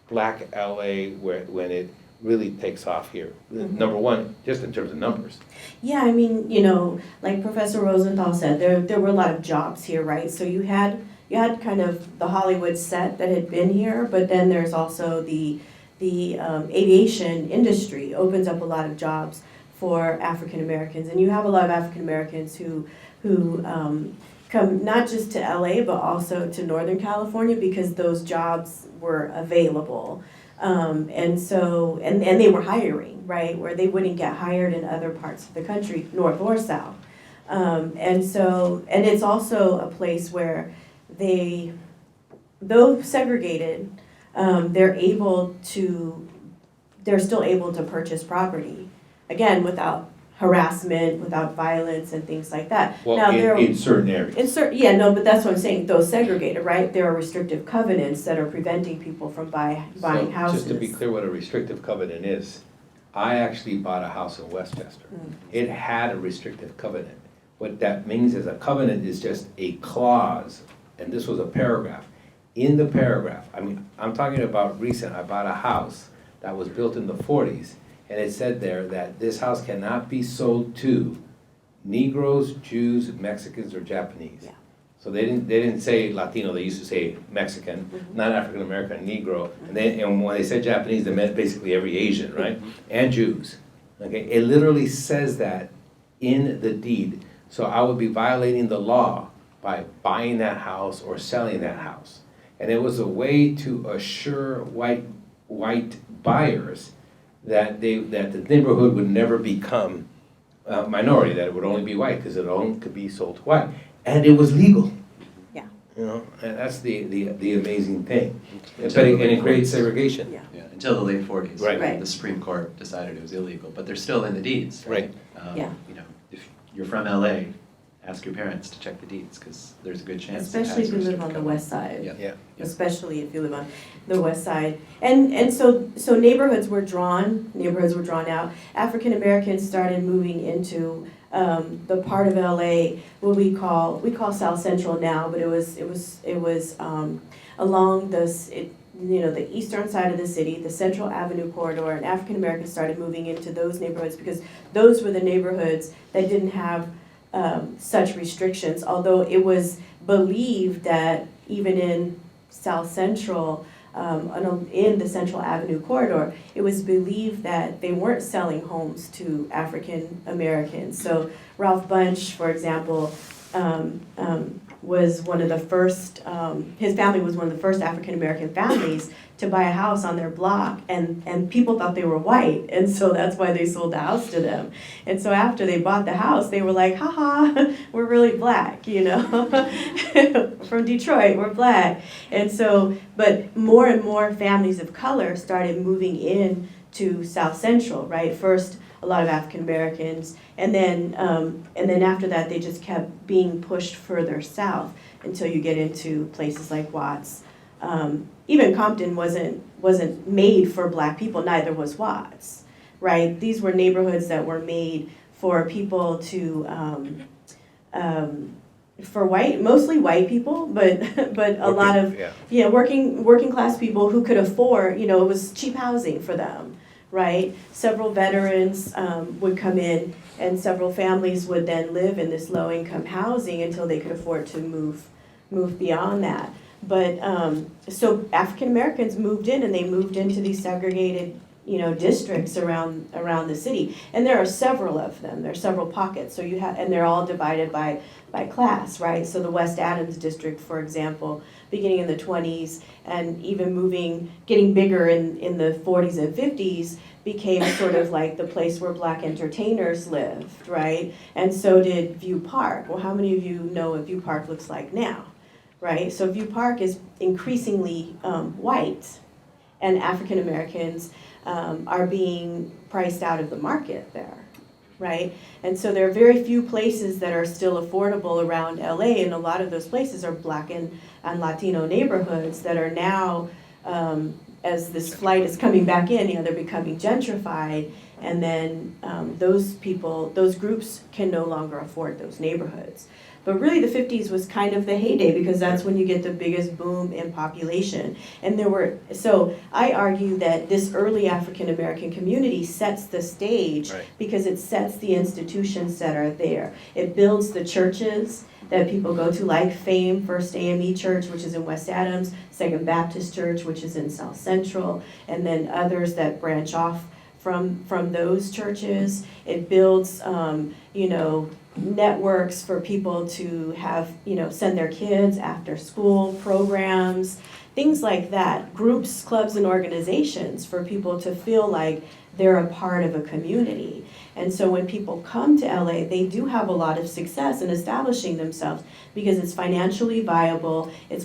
black LA when it really takes off here. Number one, just in terms of numbers. Yeah, like Professor Rosenthal said, there were a lot of jobs here, right? So you had kind of the Hollywood set that had been here, but then there's also the aviation industry opens up a lot of jobs for African Americans, and you have a lot of African Americans who come not just to LA but also to Northern California because those jobs were available, and they were hiring, right, where they wouldn't get hired in other parts of the country, north or south, and it's also a place where though segregated, they're still able to purchase property. Again, without harassment, without violence and things like that. Well, now, in certain areas. But that's what I'm saying, those segregated, right? There are restrictive covenants that are preventing people from buying houses. Just to be clear what a restrictive covenant is, I actually bought a house in Westchester. It had a restrictive covenant. What that means is a covenant is just a clause, and this was a paragraph. In the paragraph, I'm talking about recent, I bought a house that was built in the 40s, and it said there that this house cannot be sold to Negroes, Jews, Mexicans, or Japanese. Yeah. So they didn't say Latino, they used to say Mexican, not African American, Negro, and when they said Japanese, they meant basically every Asian, right? And Jews. Okay, it literally says that in the deed. So I would be violating the law by buying that house or selling that house. And it was a way to assure white buyers that the neighborhood would never become a minority, that it would only be white, because it only could be sold to white. And it was legal. Yeah. You know, and that's the amazing thing. But Until the it late creates 40s. segregation. Yeah. Yeah, until the late 40s. Right. Right. The Supreme Court decided it was illegal, but they're still in the deeds, right? Yeah. You know, if you're from LA, ask your parents to check the deeds, because there's a good chance. it Especially has if you live restricted on the covenant. west side. Yeah. Yeah. Especially if you live on the west side. And so neighborhoods were drawn out. African Americans started moving into the part of LA what we call South Central now, but it was along the eastern side of the city, the Central Avenue corridor, and African Americans started moving into those neighborhoods because those were the neighborhoods that didn't have such restrictions, although it was believed that even in South Central, in the Central Avenue corridor, it was believed that they weren't selling homes to African Americans. So Ralph Bunche, for example, was one of the first, his family was one of the first African American families to buy a house on their block, and people thought they were white, and so that's why they sold the house to them. And so after they bought the house, they were like, haha, we're really black, you know, from Detroit, we're black. And so, but more and more families of color started moving in to South Central, right? First, a lot of African Americans, and then after that, they just kept being pushed further south until you get into places like Watts. Even Compton wasn't made for black people, neither was Watts, right? These were neighborhoods that were made for people to, mostly white people, but a lot of, working class people who could afford, it was cheap housing for them, right? Several veterans would come in, and several families would then live in this low-income housing until they could afford to move beyond that. But so African Americans moved in, and they moved into these segregated, districts around the city, and there are several of them. There are several pockets. So and they're all divided by class, right? So the West Adams district, for example, beginning in the 20s, and even getting bigger in the 40s and 50s, became sort of like the place where black entertainers lived, right? And so did View Park. Well, how many of you know what View Park looks like now? Right, so View Park is increasingly white, and African Americans are being priced out of the market there, right? And so there are very few places that are still affordable around LA, and a lot of those places are black and Latino neighborhoods that are now, as this flight is coming back in, they're becoming gentrified, and then those groups can no longer afford those neighborhoods. But really the 50s was kind of the heyday, because that's when you get the biggest boom in population. And so I argue that this early African American community sets the stage, Right. because it sets the institutions that are there. It builds the churches that people go to, like FAME, First AME Church, which is in West Adams, Second Baptist Church, which is in South Central, and then others that branch off from those churches. It builds, networks for people to have, send their kids after school programs, things like that. Groups, clubs, and organizations for people to feel like they're a part of a community. And so when people come to LA, they do have a lot of success in establishing themselves, because it's financially viable, it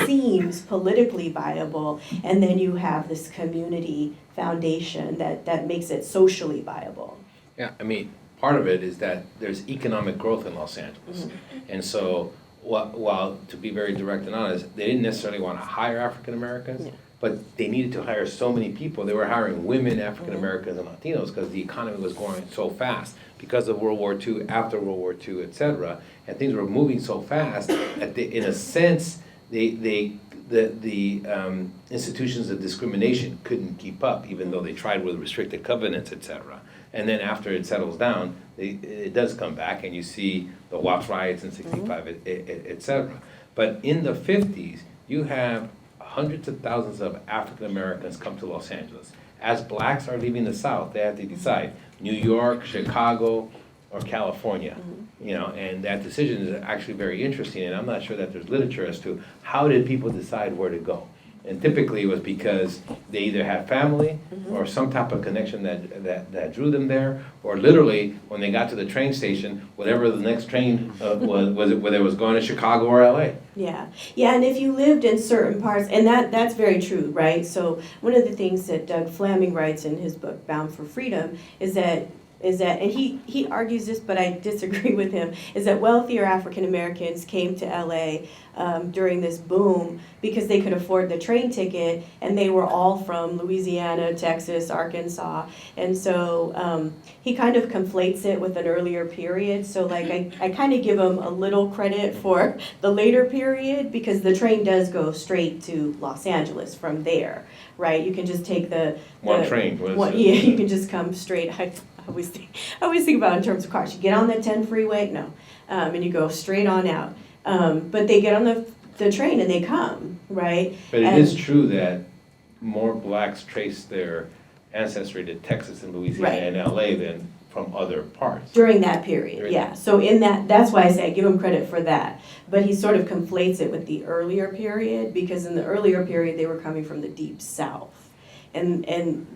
seems politically viable, and then you have this community foundation that makes it socially viable. Yeah, I mean, part of it is that there's economic growth in Los Angeles. Mm-hmm. And so, while to be very direct and honest, they didn't necessarily want to hire African Americans, Yeah. but they needed to hire so many people. They were hiring women, African Americans, and Latinos, because the economy was growing so fast because of World War II, after World War II, et cetera. And things were moving so fast that in a sense, the institutions of discrimination couldn't keep up, even though they tried with restricted covenants, et cetera. And then after it settles down, it does come back, and you see the Watts riots in '65, et cetera. But in the 50s, you have hundreds of thousands of African Americans come to Los Angeles. As blacks are leaving the South, they have to decide, New York, Chicago, or California? You know, and that decision is actually very interesting, and I'm not sure that there's literature as to how did people decide where to go. And typically it was because they either had family or some type of connection that drew them there, or literally when they got to the train station, whatever the next train was it, whether it was going to Chicago or LA. Yeah, yeah, and if you lived in certain parts, and that's very true, right? So one of the things that Doug Flaming writes in his book Bound for Freedom is that, and he argues this, but I disagree with him, is that wealthier African Americans came to LA during this boom because they could afford the train ticket, and they were all from Louisiana, Texas, Arkansas, and so he kind of conflates it with an earlier period. So like I kind of give him a little credit for the later period because the train does go straight to Los Angeles from there, right? You can just take the Train. yeah, you can just come straight. I always think about it in terms of cars. You get on the 10 freeway, and you go straight on out. But they get on the train and they come, right? But it is true that more blacks trace their ancestry to Texas and Louisiana and LA than from other parts. During that period, yeah. So that's why I say I give him credit for that. But he sort of conflates it with the earlier period, because in the earlier period they were coming from the deep south.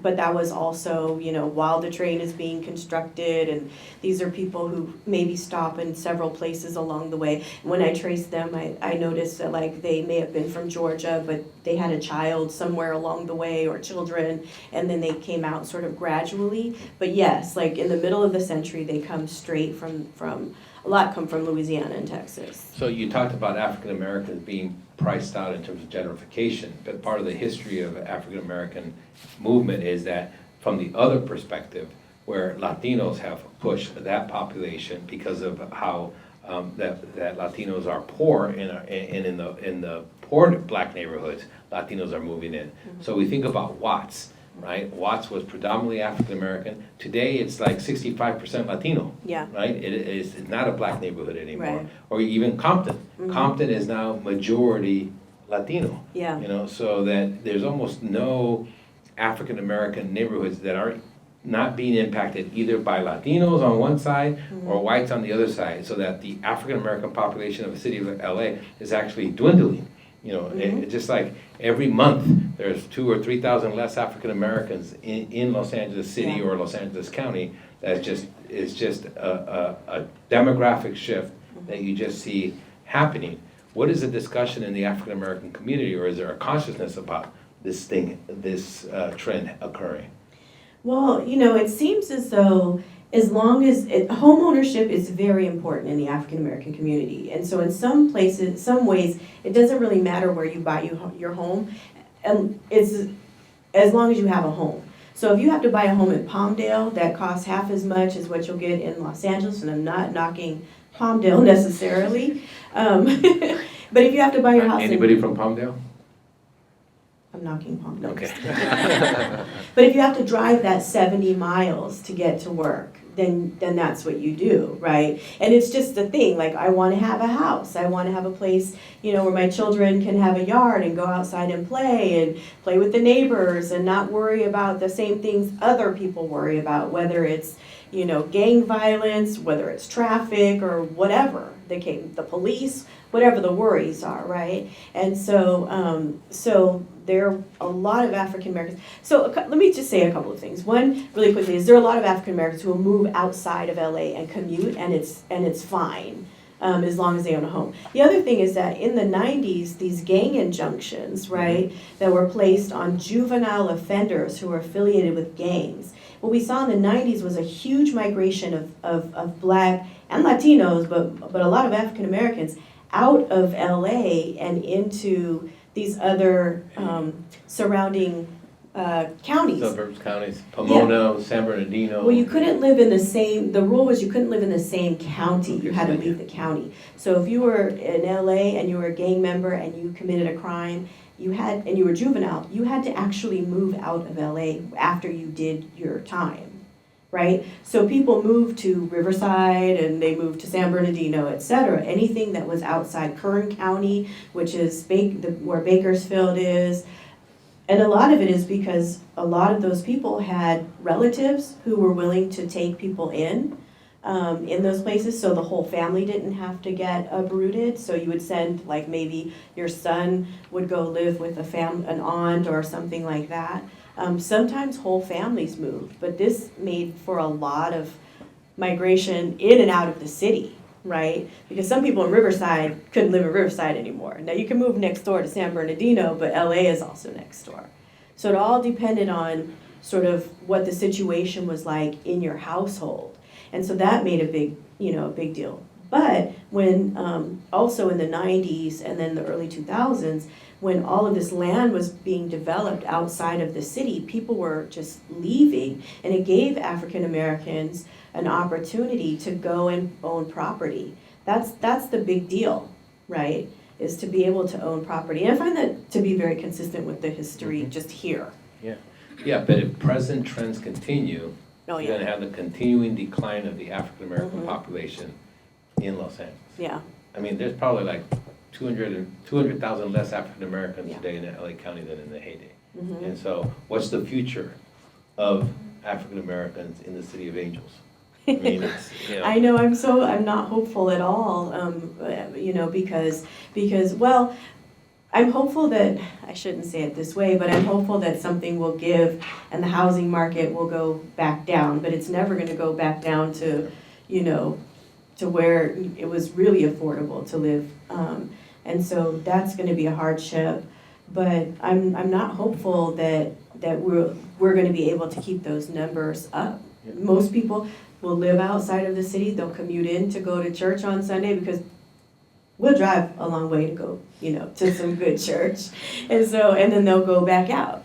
But that was also, you know, while the train is being constructed, and these are people who maybe stop in several places along the way. When I traced them, I noticed that like they may have been from Georgia, but they had a child somewhere along the way, or children, and then they came out sort of gradually. But yes, like in the middle of the century, they come straight from a lot come from Louisiana and Texas. So you talked about African Americans being priced out in terms of gentrification, but part of the history of African American movement is that from the other perspective, where Latinos have pushed that population because of how that Latinos are poor in the poor black neighborhoods, Latinos are moving in. So we think about Watts, right? Watts was predominantly African American. Today it's like 65% Latino. Yeah. Right? It's not a black neighborhood anymore. Right. Or even Compton. Compton is now majority Latino. Yeah. You know, so that there's almost no African American neighborhoods that are not being impacted either by Latinos on one side or whites on the other side, so that the African American population of the city of LA is actually dwindling. You know, it just like every month there's 2,000 or 3,000 less African Americans in Los Angeles City or Los Angeles County. That's just a demographic shift that you just see happening. What is the discussion in the African American community, or is there a consciousness about this trend occurring? Well, you know, it seems as though as long as home ownership is very important in the African American community, and so in some places, some ways, it doesn't really matter where you buy your home, and it's as long as you have a home. So if you have to buy a home in Palmdale, that costs half as much as what you'll get in Los Angeles, and I'm not knocking Palmdale necessarily, but if you have to buy your house, Anybody from Palmdale? I'm knocking Palmdale. Okay. But if you have to drive that 70 miles to get to work, then that's what you do, right? And it's just the thing, like I want to have a house. I want to have a place, you know, where my children can have a yard and go outside and play with the neighbors and not worry about the same things other people worry about, whether it's, you know, gang violence, whether it's traffic or whatever, the police, whatever the worries are, right? And so, so there are a lot of African Americans. So let me just say a couple of things. One, really quickly, is there are a lot of African Americans who will move outside of LA and commute, and it's fine, as long as they own a home. The other thing is that in the 90s, these gang injunctions, right, that were placed on juvenile offenders who were affiliated with gangs. What we saw in the 90s was a huge migration of Black and Latinos, but a lot of African Americans out of LA and into these other surrounding counties. Suburbs, counties, Pomona, San Bernardino. Well, you couldn't live in the rule was you couldn't live in the same county. You had to leave the county. So if you were in LA and you were a gang member and you committed a crime, and you were juvenile, you had to actually move out of LA after you did your time. Right? So people moved to Riverside and they moved to San Bernardino, et cetera. Anything that was outside Kern County, which is where Bakersfield is. And a lot of it is because a lot of those people had relatives who were willing to take people in. in those places, so the whole family didn't have to get uprooted. So you would send, like, maybe your son would go live with an aunt or something like that. Sometimes whole families moved, but this made for a lot of migration in and out of the city, right? Because some people in Riverside couldn't live in Riverside anymore. Now you can move next door to San Bernardino, but LA is also next door. So it all depended on sort of what the situation was like in your household. And so that made a big deal. But when, also in the 90s and then the early 2000s, when all of this land was being developed outside of the city, people were just leaving, and it gave African Americans an opportunity to go and own property. That's the big deal, right? Is to be able to own property. And I find that to be very consistent with the history just here. Yeah, but if present trends continue, Oh, you're yeah. gonna have the continuing decline of the African American population in Los Angeles. Yeah. I mean, there's probably like 200,000 less African Americans Yeah. today in LA County than in the heyday. Mhm. And so, what's the future of African Americans in the City of Angels? I mean, it's, you know. I know, I'm not hopeful at all, because, well, I'm hopeful that, I shouldn't say it this way, but I'm hopeful that something will give and the housing market will go back down, but it's never gonna go back down to, to where it was really affordable to live. And so that's gonna be a hardship, but I'm not hopeful that we're gonna be able to keep those numbers up. Yeah. Most people will live outside of the city, they'll commute in to go to church on Sunday because we'll drive a long way to go, to some good church. And then they'll go back out.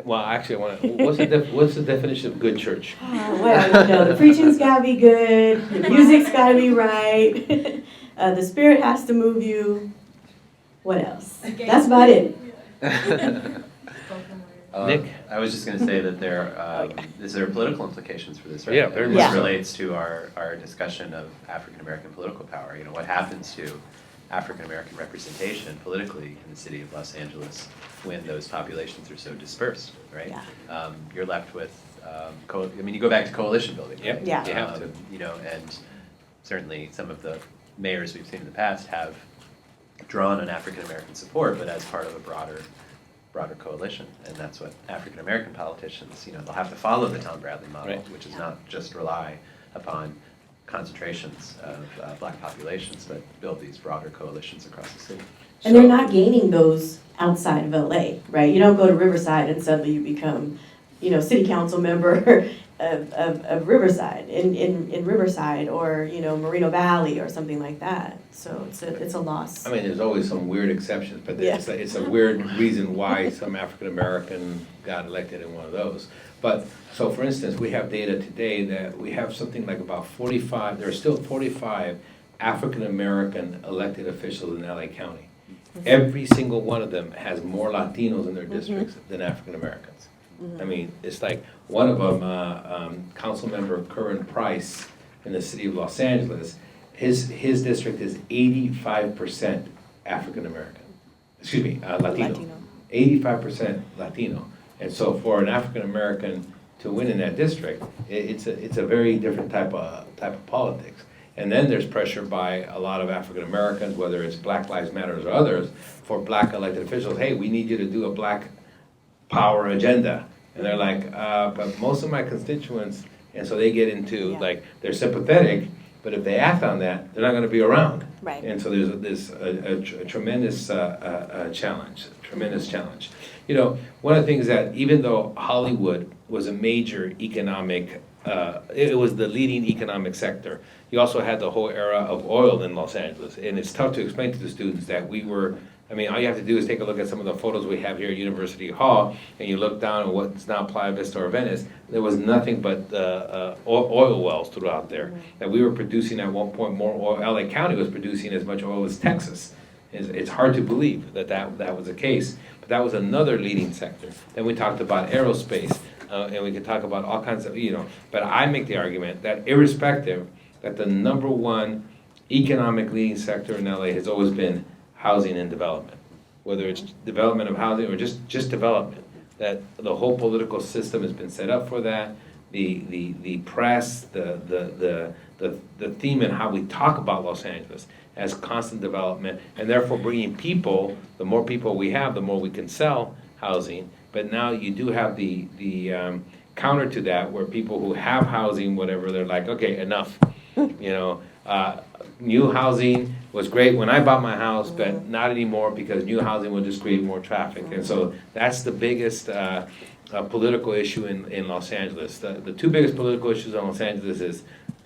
Well, actually, what's the definition of good church? Well, the preaching's gotta be good, the music's gotta be right, the spirit has to move you. What else? That's about it. Nick? I was just going to say that there are political implications for this, right? Yeah, very And much this so. relates to our discussion of African American political power. What happens to African American representation politically in the city of Los Angeles when those populations are so dispersed, right? Yeah. You're left with, you go back to coalition building, right? Yep. Yeah. You have to. And certainly some of the mayors we've seen in the past have drawn on African American support, but as part of a broader coalition, and that's what African American politicians, they'll have to follow the Tom Bradley model, Right. which is not just rely upon concentrations of black populations, but build these broader coalitions across the city. And they're not gaining those outside of LA, right? You don't go to Riverside and suddenly you become, city council member of Riverside, in Riverside, or, Moreno Valley or something like that. So it's a loss. I mean, there's always some weird exceptions, but Yeah. it's a weird reason why some African American got elected in one of those. But, so for instance, we have data today that we have something like about 45, there are still 45 African American elected officials in LA County. Every single one of them has more Latinos in their districts than African Americans. I mean, it's like, one of them, Councilmember Curran Price in the city of Los Angeles, his district is 85% African American, Latino. 85% Latino. And so for an African American to win in that district, it's a very different type of politics. And then there's pressure by a lot of African Americans, whether it's Black Lives Matter or others, for black elected officials, hey, we need you to do a black power agenda. And they're like, but most of my constituents, and so they get into, they're sympathetic, but if they act on that, they're not gonna be around. Right. And so there's a tremendous challenge. One of the things that, even though Hollywood was a major economic, it was the leading economic sector, you also had the whole era of oil in Los Angeles. And it's tough to explain to the students that all you have to do is take a look at some of the photos we have here at University Hall, and you look down at what's now Playa Vista or Venice, there was nothing but oil wells throughout there. That we were producing at one point more oil. LA County was producing as much oil as Texas. It's hard to believe that was the case, but that was another leading sector. Then we talked about aerospace, and we could talk about all kinds of, but I make the argument that irrespective, that the number one economic leading sector in LA has always been housing and development, whether it's development of housing or just development. That the whole political system has been set up for that. the press, the theme and how we talk about Los Angeles as constant development, and therefore bringing people. The more people we have, the more we can sell housing. But now you do have the counter to that, where people who have housing, whatever, they're like, okay, enough. New housing was great when I bought my house, but not anymore, because new housing will just create more traffic. And so that's the biggest political issue in Los Angeles. The two biggest political issues in Los Angeles is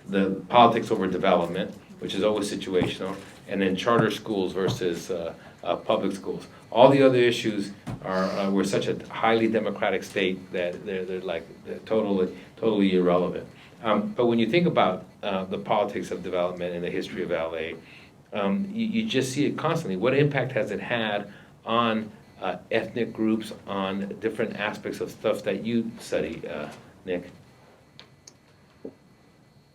the politics over development, which is always situational, and then charter schools versus public schools. All the other issues are we're such a highly democratic state that they're totally irrelevant. But when you think about the politics of development and the history of LA, you just see it constantly. What impact has it had on ethnic groups, on different aspects of stuff that you study, Nick?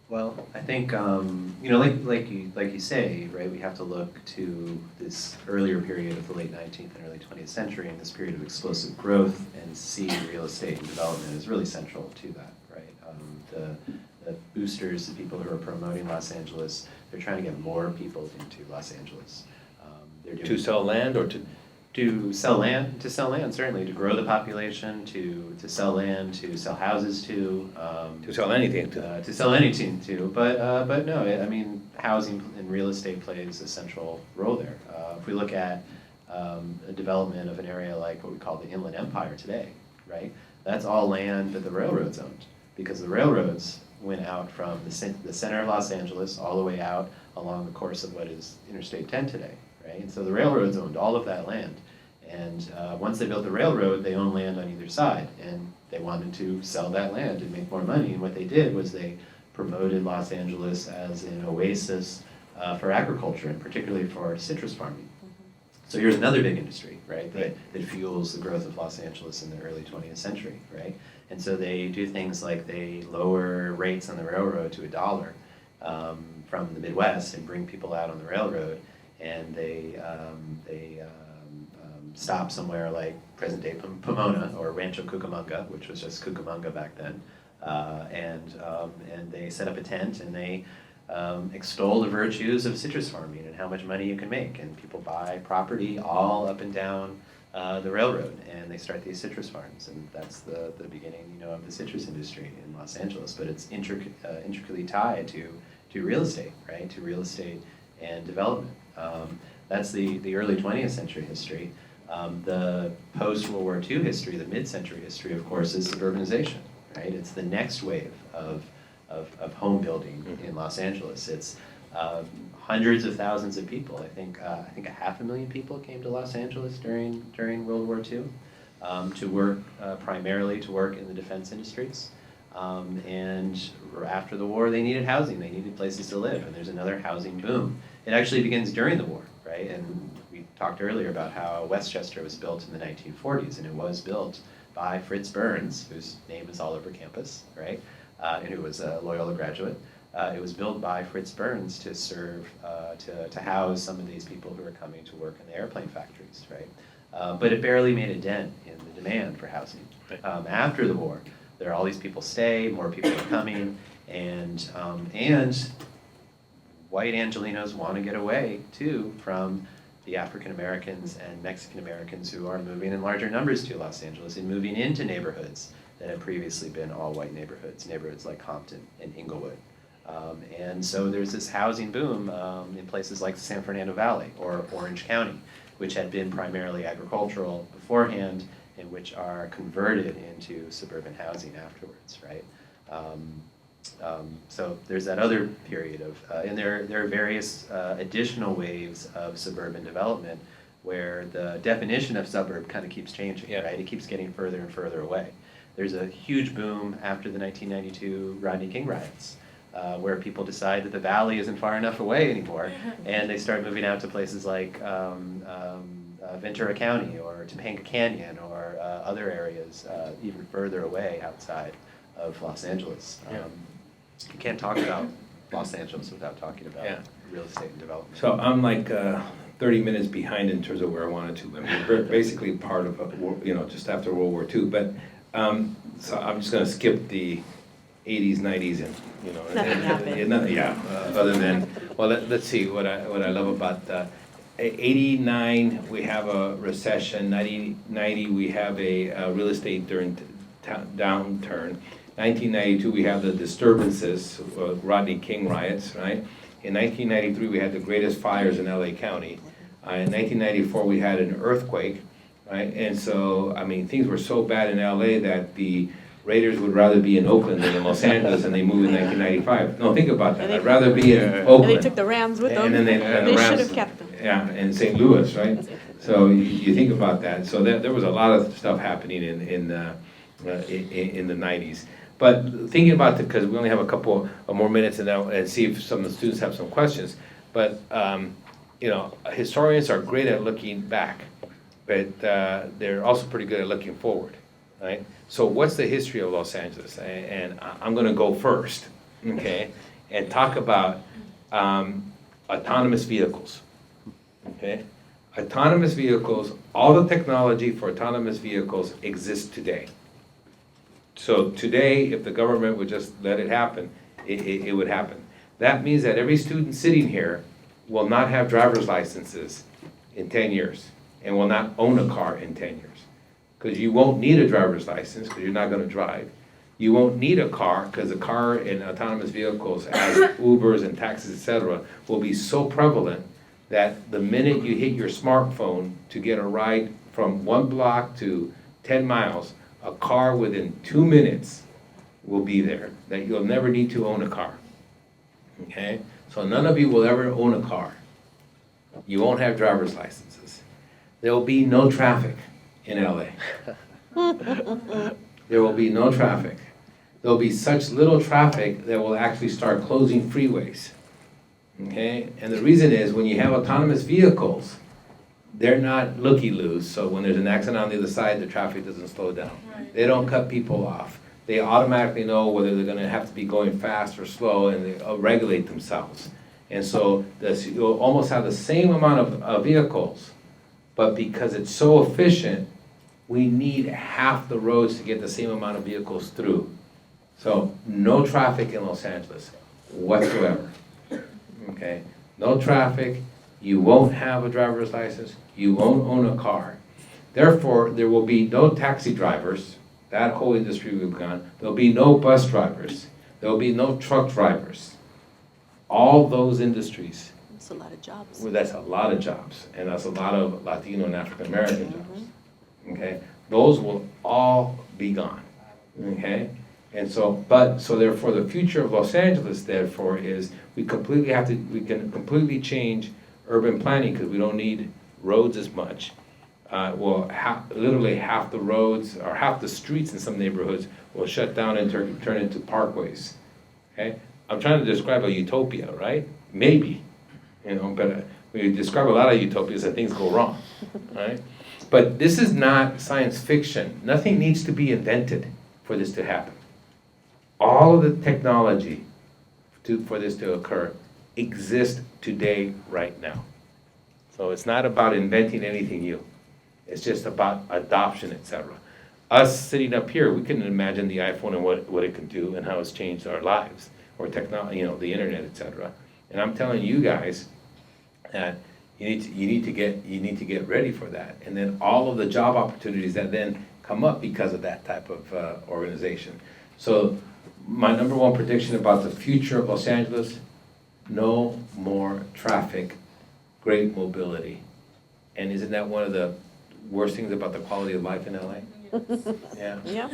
Well, I think like you say, right? We have to look to this earlier period of the late 19th and early 20th century, and this period of explosive growth, and see real estate and development is really central to that, right? The boosters, the people who are promoting Los Angeles, they're trying to get more people into Los Angeles. They're doing To sell land or to sell land, certainly, to grow the population, to sell land, to sell houses to sell anything to sell anything to. But no, I mean, housing and real estate plays a central role there. If we look at a development of an area like what we call the Inland Empire today, right? That's all land that the railroads owned, because the railroads went out from the center of Los Angeles all the way out along the course of what is Interstate 10 today. Right? And so the railroads owned all of that land. And once they built the railroad, they owned land on either side. And they wanted to sell that land and make more money. And what they did was they promoted Los Angeles as an oasis for agriculture, and particularly for citrus farming. So here's another big industry, right, that fuels the growth of Los Angeles in the early 20th century, right? And so they do things like they lower rates on the railroad to $1 from the Midwest and bring people out on the railroad. And they stop somewhere like present-day Pomona or Rancho Cucamonga, which was just Cucamonga back then, and they set up a tent and they extol the virtues of citrus farming and how much money you can make. And people buy property all up and down the railroad, and they start these citrus farms, and that's the beginning, of the citrus industry in Los Angeles. But it's intricately tied to real estate, right? To real estate and development. That's the early 20th century history. The post-World War II history, the mid-century history, of course, is suburbanization, right? It's the next wave of home building in Los Angeles. It's hundreds of thousands of people. I think 500,000 people came to Los Angeles during World War II to work primarily to work in the defense industries. And after the war, they needed housing. They needed places to live, and there's another housing boom. It actually begins during the war, right? And we talked earlier about how Westchester was built in the 1940s, and it was built by Fritz Burns, whose name is all over campus, right? And who was a Loyola graduate. It was built by Fritz Burns to serve, to house some of these people who were coming to work in the airplane factories, right? But it barely made a dent in the demand for housing. After the war, there are all these people stay, more people are coming, and white Angelenos want to get away, too, from the African Americans and Mexican Americans who are moving in larger numbers to Los Angeles and moving into neighborhoods that had previously been all white neighborhoods like Compton and Inglewood. And so there's this housing boom in places like the San Fernando Valley or Orange County, which had been primarily agricultural beforehand and which are converted into suburban housing afterwards, right? So there's that other period of, and there are various additional waves of suburban development where the definition of suburb kind of keeps changing, right? It keeps getting further and further away. There's a huge boom after the 1992 Rodney King riots, where people decide that the valley isn't far enough away anymore, and they start moving out to places like Ventura County or Topanga Canyon or other areas even further away outside of Los Angeles. You can't talk about Los Angeles without talking about real estate and development. So I'm like 30 minutes behind in terms of where I wanted to. I mean, we're basically part of, just after World War II. But so I'm just going to skip the 80s, 90s, and, you know. Nothing happened. Other than, well, let's see, what I love about 89, we have a recession. 90, we have a real estate downturn. 1992, we have the disturbances, Rodney King riots, right? In 1993, we had the greatest fires in LA County. In 1994, we had an earthquake, right? And so, I mean, things were so bad in LA that the Raiders would rather be in Oakland than in Los Angeles, and they moved in 1995. No, think about that. I'd rather be in Oakland. And they took the Rams with them. And then they the should Rams, have kept them. yeah, in St. Louis, right? So you think about that. So there was a lot of stuff happening in the 90s. But thinking about it, because we only have a couple of more minutes and see if some of the students have some questions. But you know, historians are great at looking back, but they're also pretty good at looking forward, right? So what's the history of Los Angeles? And I'm going to go first, okay, and talk about autonomous vehicles, okay? Autonomous vehicles, all the technology for autonomous vehicles exists today. So today, if the government would just let it happen, it would happen. That means that every student sitting here will not have driver's licenses in 10 years and will not own a car in 10 years. Because you won't need a driver's license because you're not going to drive. You won't need a car because a car in autonomous vehicles, as Ubers and taxis, etc., will be so prevalent that the minute you hit your smartphone to get a ride from 1 block to 10 miles, a car within 2 minutes will be there, that you'll never need to own a car, okay? So none of you will ever own a car. You won't have driver's licenses. There will be no traffic in LA. There will be no traffic. There will be such little traffic that will actually start closing freeways, okay? And the reason is when you have autonomous vehicles, they're not looky-loos, so when there's an accident on the other side, the traffic doesn't slow down. They don't cut people off. They automatically know whether they're gonna have to be going fast or slow, and they regulate themselves. And so you'll almost have the same amount of vehicles, but because it's so efficient, we need half the roads to get the same amount of vehicles through. So no traffic in Los Angeles whatsoever, okay? No traffic, you won't have a driver's license, you won't own a car. Therefore, there will be no taxi drivers. That whole industry will be gone. There'll be no bus drivers. There'll be no truck drivers. All those industries. That's a lot of jobs. Well, that's a lot of jobs, and that's a lot of Latino and African American jobs. Okay, those will all be gone. Okay, and so, so therefore, the future of Los Angeles, therefore, is we can completely change urban planning because we don't need roads as much. Literally half the roads or half the streets in some neighborhoods will shut down and turn into parkways. Okay, I'm trying to describe a utopia, right? Maybe, you know, but we describe a lot of utopias and things go wrong, right? But this is not science fiction. Nothing needs to be invented for this to happen. All of the technology for this to occur exists today, right now. So it's not about inventing anything new. It's just about adoption, etc. Us sitting up here, we couldn't imagine the iPhone and what it can do and how it's changed our lives, or technology, you know, the internet, etc. And I'm telling you guys that you need to get ready for that. And then all of the job opportunities that then come up because of that type of organization. So my number one prediction about the future of Los Angeles: no more traffic, great mobility. And isn't that one of the worst things about the quality of life in LA? Yeah. Yeah.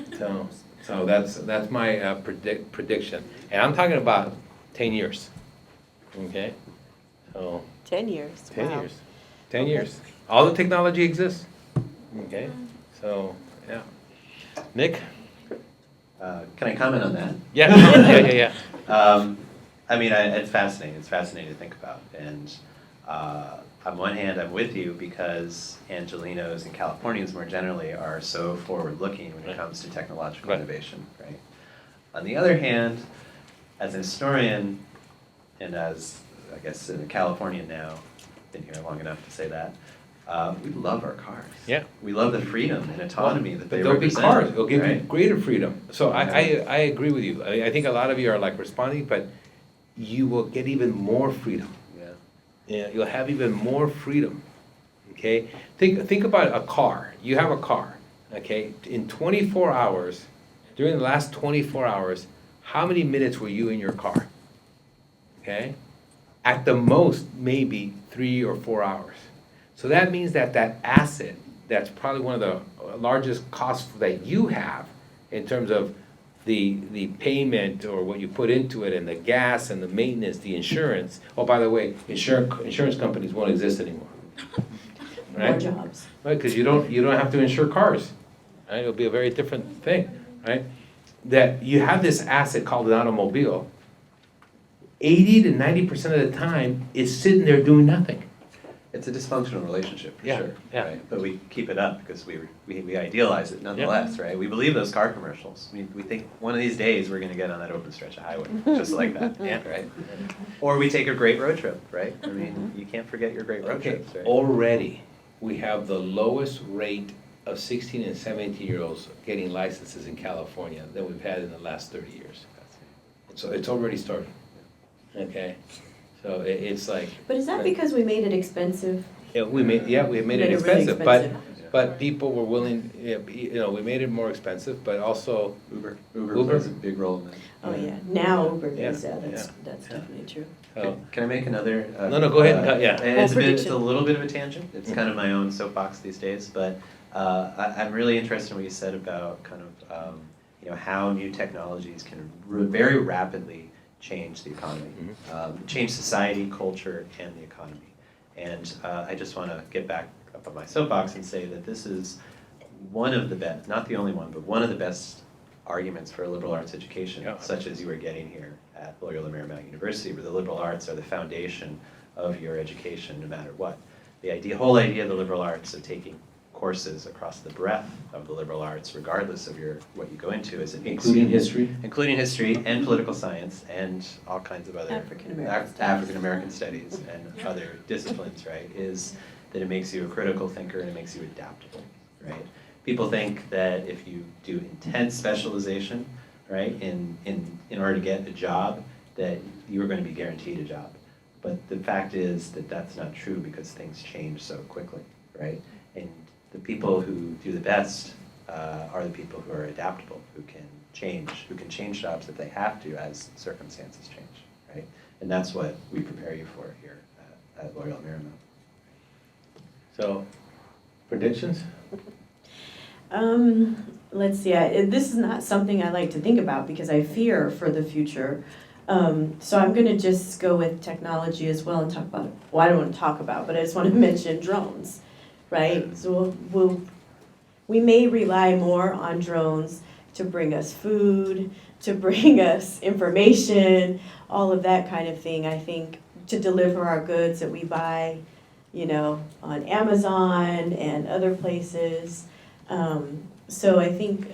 So that's my prediction, and I'm talking about 10 years. Okay, so 10 years. 10 Wow. years, 10 Okay. years. All the technology exists. Okay, so yeah. Nick. Can I comment on that? Yeah. I mean, it's fascinating. It's fascinating to think about. And on one hand, I'm with you because Angelenos and Californians more generally are so forward-looking when it comes to technological innovation, right? On the other hand, as a historian and as, I guess, a Californian now, been here long enough to say that, we love our cars. Yeah. We love the freedom and autonomy that they But they'll be represent. cars, it'll give you right? greater freedom. So Yeah. I agree with you. I think a lot of you are like responding, but you will get even more freedom. Yeah. Yeah, you'll have even more freedom, okay? Think about a car. You have a car, okay? In 24 hours, during the last 24 hours, how many minutes were you in your car? Okay? At the most, maybe 3 or 4 hours. So that means that that asset, that's probably one of the largest costs that you have in terms of the payment or what you put into it and the gas and the maintenance, the insurance. Oh, by the way, insurance companies won't exist anymore. More Right? jobs. Right, because you don't have to insure cars. Right? It'll be a very different thing, right? That you have this asset called an automobile. 80 to 90% of the time it's sitting there doing nothing. It's a dysfunctional relationship, for Yeah, sure. yeah. Right? But we keep it up because we idealize it nonetheless, right? We believe those car commercials. We think one of these days we're going to get on that open stretch of highway, just like that, Yeah. right? Or we take a great road trip, right? I mean, you can't forget your great road Okay, trips, right? already, we have the lowest rate of 16 and 17-year-olds getting licenses in California than we've had in the last 30 years. So it's already starting, okay? So it's like. But is that because we made it expensive? Yeah, we made it Really expensive, expensive. but people were willing, we made it more expensive, but also. Uber Uber? plays a big role in that. Oh, yeah, now Uber is, Yeah, that's yeah. definitely true. So, Can I make another? No, go ahead, yeah. and it's prediction. a little bit of a tangent. It's kind of my own soapbox these days, but I'm really interested in what you said about kind of how new technologies can very rapidly change the economy, change society, culture, and the economy. And I just want to get back up on my soapbox and say that this is one of the best, not the only one, but one of the best arguments for a liberal arts education, Yeah. such as you are getting here at Loyola Marymount University, where the liberal arts are the foundation of your education, no matter what. The whole idea of the liberal arts, of taking courses across the breadth of the liberal arts, regardless of what you go into, is it makes including you, history? including history and political science and all kinds of other African American studies and other disciplines, right, is that it makes you a critical thinker and it makes you adaptable, right? People think that if you do intense specialization, right, in order to get a job, that you are going to be guaranteed a job. But the fact is that that's not true because things change so quickly, right? And the people who do the best are the people who are adaptable, who can change jobs if they have to as circumstances change, right? And that's what we prepare you for here at Loyola Marymount. So, predictions? Let's see, this is not something I like to think about because I fear for the future. So I'm gonna just go with technology as well and talk about, well, I don't want to talk about, but I just want to mention drones, right? So we may rely more on drones to bring us food, to bring us information, all of that kind of thing, I think, to deliver our goods that we buy, on Amazon and other places. So I think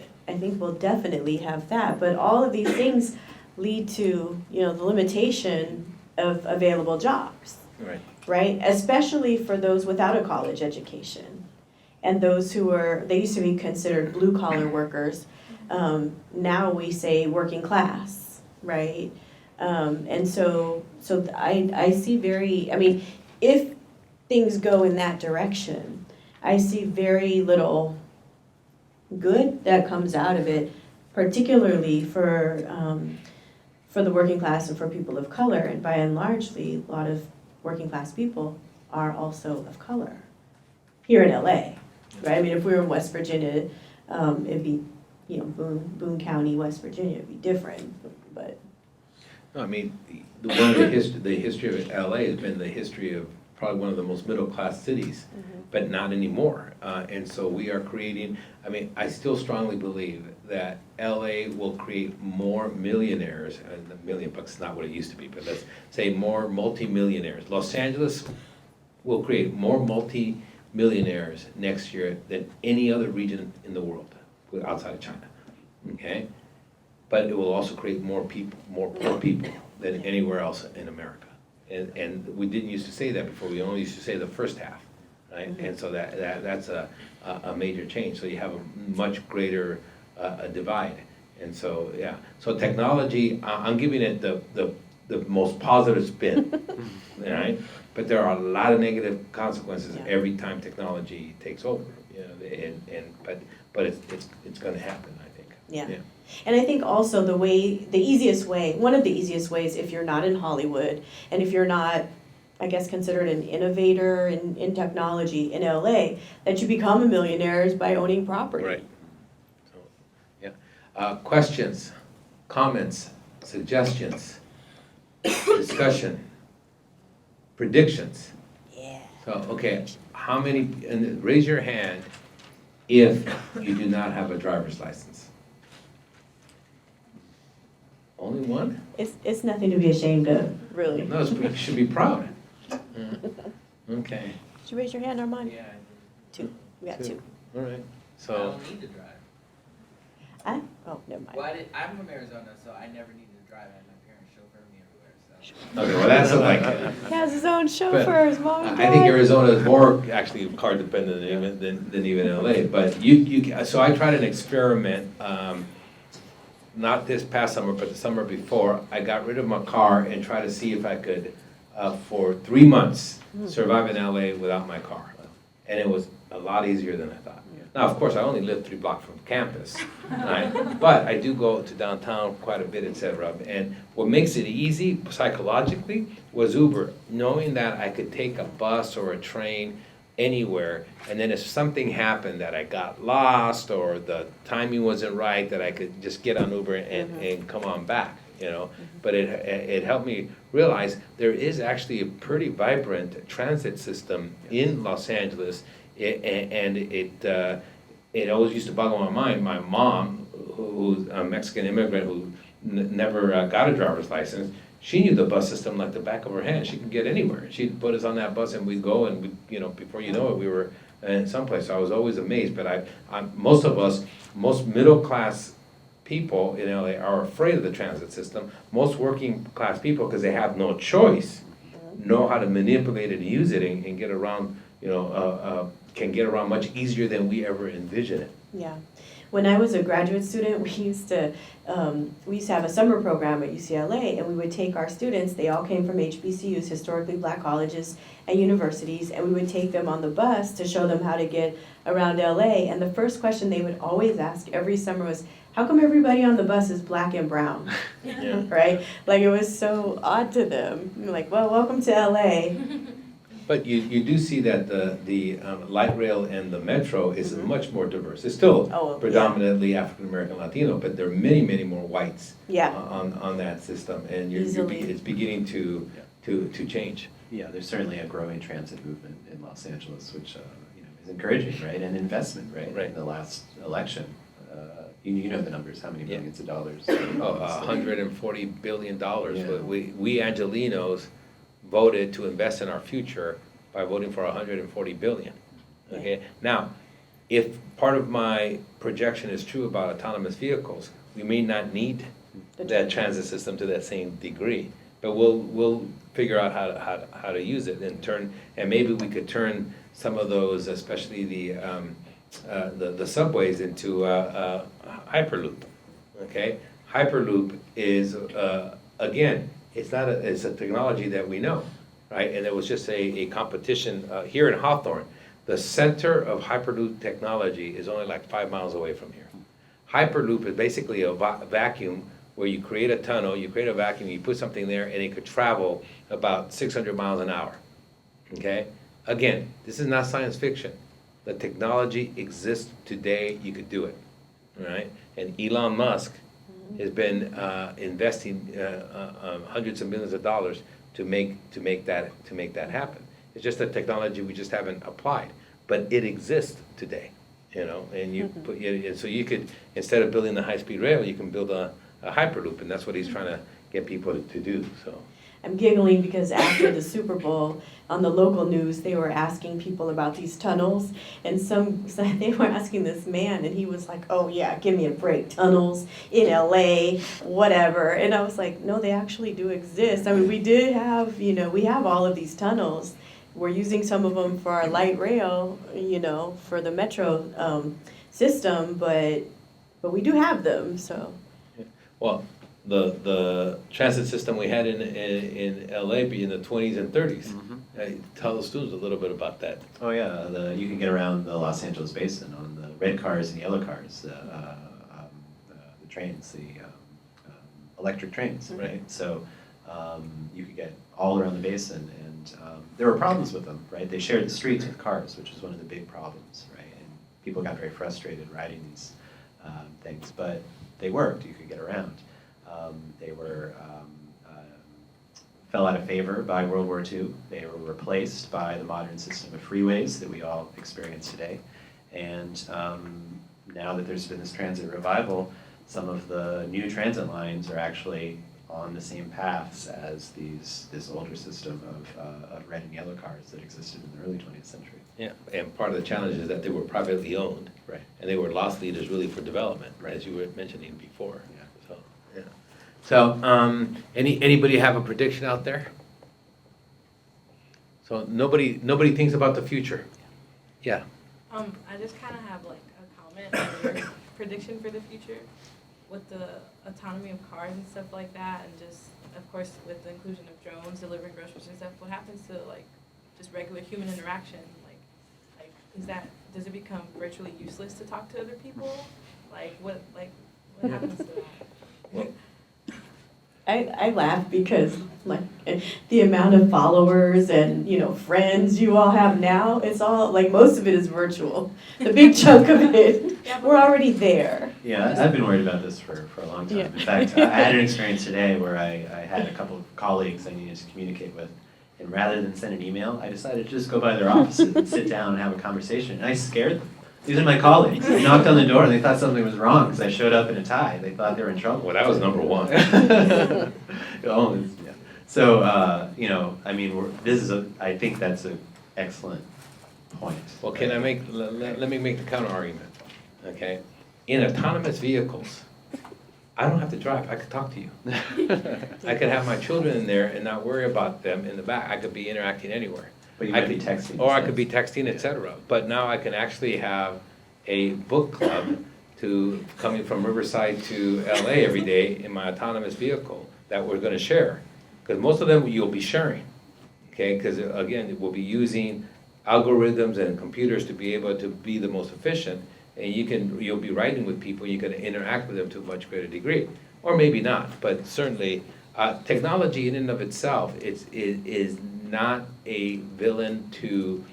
we'll definitely have that, but all of these things lead to, the limitation of available jobs, right? Especially for those without a college education and those they used to be considered blue collar workers. Now we say working class, right? And so I see if things go in that direction, I see very little good that comes out of it, particularly for the working class and for people of color. And by and largely, a lot of working class people are also of color here in LA, right? I mean, if we were in West Virginia, it'd be, Boone County, West Virginia, it'd be different, but. No, I mean, the history of LA has been the history of probably one of the most middle-class cities, but not anymore. And so we are creating, I still strongly believe that LA will create more millionaires, and $1 million is not what it used to be, but let's say more multi-millionaires. Los Angeles will create more multi-millionaires next year than any other region in the world outside of China, okay? But it will also create more people, more poor people than anywhere else in America. And we didn't used to say that before. We only used to say the first half, right? And so that's a major change. So you have a much greater divide. And so, yeah, so technology, I'm giving it the most positive spin, right? But there are a lot of negative consequences every time technology takes over, you know, but it's gonna happen, I think. Yeah. And I think also one of the easiest ways, if you're not in Hollywood, and if you're not, I guess, considered an innovator in technology in LA, that you become a millionaire is by owning property. Right. So, yeah. Questions, comments, suggestions, discussion, predictions. Yeah. So, okay, how many, and raise your hand if you do not have a driver's license. Only one? It's nothing to be ashamed of, really. No, you should be proud. Okay. Did you raise your hand, Armand? Yeah, I Two. We got two. All right, I so, don't need to drive. Oh, never mind. Well, I'm from Arizona, so I never needed to drive. I had my parents chauffeur me everywhere, so. okay, well, that's like, He has his own chauffeurs, mom and I think dad. Arizona is more actually car dependent than even LA, but so I tried an experiment, not this past summer, but the summer before. I got rid of my car and tried to see if I could, for 3 months, survive in LA without my car. And it was a lot easier than I thought. Now, of course, I only live 3 blocks from campus, right? But I do go to downtown quite a bit, et cetera. And what makes it easy psychologically was Uber, knowing that I could take a bus or a train anywhere, and then if something happened that I got lost or the timing wasn't right, that I could just get on Uber and come on back, you know. But it helped me realize there is actually a pretty vibrant transit system in Los Angeles. It always used to boggle my mind. My mom, who's a Mexican immigrant who never got a driver's license, she knew the bus system like the back of her hand. She could get anywhere. She'd put us on that bus and we'd go, and we, before you know it, we were in someplace. So I was always amazed. But most middle class people in LA are afraid of the transit system. Most working class people, because they have no choice, know how to manipulate it and use it and get around. Can get around much easier than we ever envisioned it. Yeah. When I was a graduate student, we used to have a summer program at UCLA, and we would take our students, they all came from HBCUs, historically black colleges and universities, and we would take them on the bus to show them how to get around LA. And the first question they would always ask every summer was, how come everybody on the bus is black and brown? Yeah. Right? Like, it was so odd to them. You're like, well, welcome to LA. But you do see that the light rail and the metro is much more diverse. It's still predominantly African American Latino, but there are many, many more whites on that system, and it's beginning to change. Yeah, there's certainly a growing transit movement in Los Angeles, which is encouraging, right? And investment, right? Right. In the last election, you know the numbers, how many billions of dollars? $140 billion. Yeah. But we Angelinos voted to invest in our future by voting for $140 billion. Okay. Now, if part of my projection is true about autonomous vehicles, we may not need that transit system to that same degree, but we'll figure out how to use it and maybe we could turn some of those, especially the subways, into a Hyperloop. Okay, Hyperloop is again, it's a technology that we know, right? And there was just a competition here in Hawthorne. The center of Hyperloop technology is only like 5 miles away from here. Hyperloop is basically a vacuum where you create a tunnel, you create a vacuum, you put something there, and it could travel about 600 miles an hour. Okay? Again, this is not science fiction. The technology exists today. You could do it. All right? And Elon Musk has been investing hundreds of millions of dollars to make that happen. It's just a technology we just haven't applied, but it exists today, And and so you could, instead of building a high-speed rail, you can build a Hyperloop, and that's what he's trying to get people to do. So I'm giggling because after the Super Bowl, on the local news, they were asking people about these tunnels, and they were asking this man, and he was like, "Oh yeah, give me a break, tunnels in LA, whatever." And I was like, "No, they actually do exist. I mean, we did have, we have all of these tunnels, we're using some of them for our light rail, you know, for the metro system, but we do have them, so. Well, the transit system we had in LA be in the 20s and 30s. Tell the students a little bit about that. Oh yeah, you can get around the Los Angeles basin on the red cars and yellow cars, the trains, the electric trains, right? So you could get all around the basin, and there were problems with them, right? They shared the streets with cars, which was one of the big problems, right? And people got very frustrated riding these things, but they worked. You could get around. They were fell out of favor by World War II. They were replaced by the modern system of freeways that we all experience today. And now that there's been this transit revival, some of the new transit lines are actually on the same paths as this older system of red and yellow cars that existed in the early 20th century. Yeah, and part of the challenge is that they were privately owned. Right. And they were loss leaders really for development, Right. as you were mentioning before. Yeah. So, yeah. So, anybody have a prediction out there? So nobody thinks about the future. Yeah. I just kind of have like a comment on your prediction for the future with the autonomy of cars and stuff like that, and just, of course, with the inclusion of drones delivering groceries and stuff. What happens to like just regular human interaction? Does it become virtually useless to talk to other people? What happens to that? Well, I laugh because like the amount of followers and, you know, friends you all have now, it's all like most of it is virtual. The big chunk of it, we're already there. Yeah, I've been worried about this for a long time. Yeah. In fact, I had an experience today where I had a couple of colleagues I needed to communicate with, and rather than send an email, I decided to just go by their offices and sit down and have a conversation, and I scared them. These are my colleagues. I knocked on the door and they thought something was wrong because I showed up in a tie. They thought they were in trouble. Well, that was number one. Oh, yeah. So, you know, I mean, I think that's an excellent point. Well, can I let me make the counter argument, okay? In autonomous vehicles, I don't have to drive, I could talk to you. I could have my children in there and not worry about them in the back. I could be interacting anywhere. But you might be texting. Or I could be texting, etc. But now I can actually have a book club coming from Riverside to LA every day in my autonomous vehicle that we're gonna share. Because most of them you'll be sharing, okay? Because again, we'll be using algorithms and computers to be able to be the most efficient. And you'll be writing with people, you can interact with them to a much greater degree. Or maybe not, but certainly technology in and of itself is not a villain to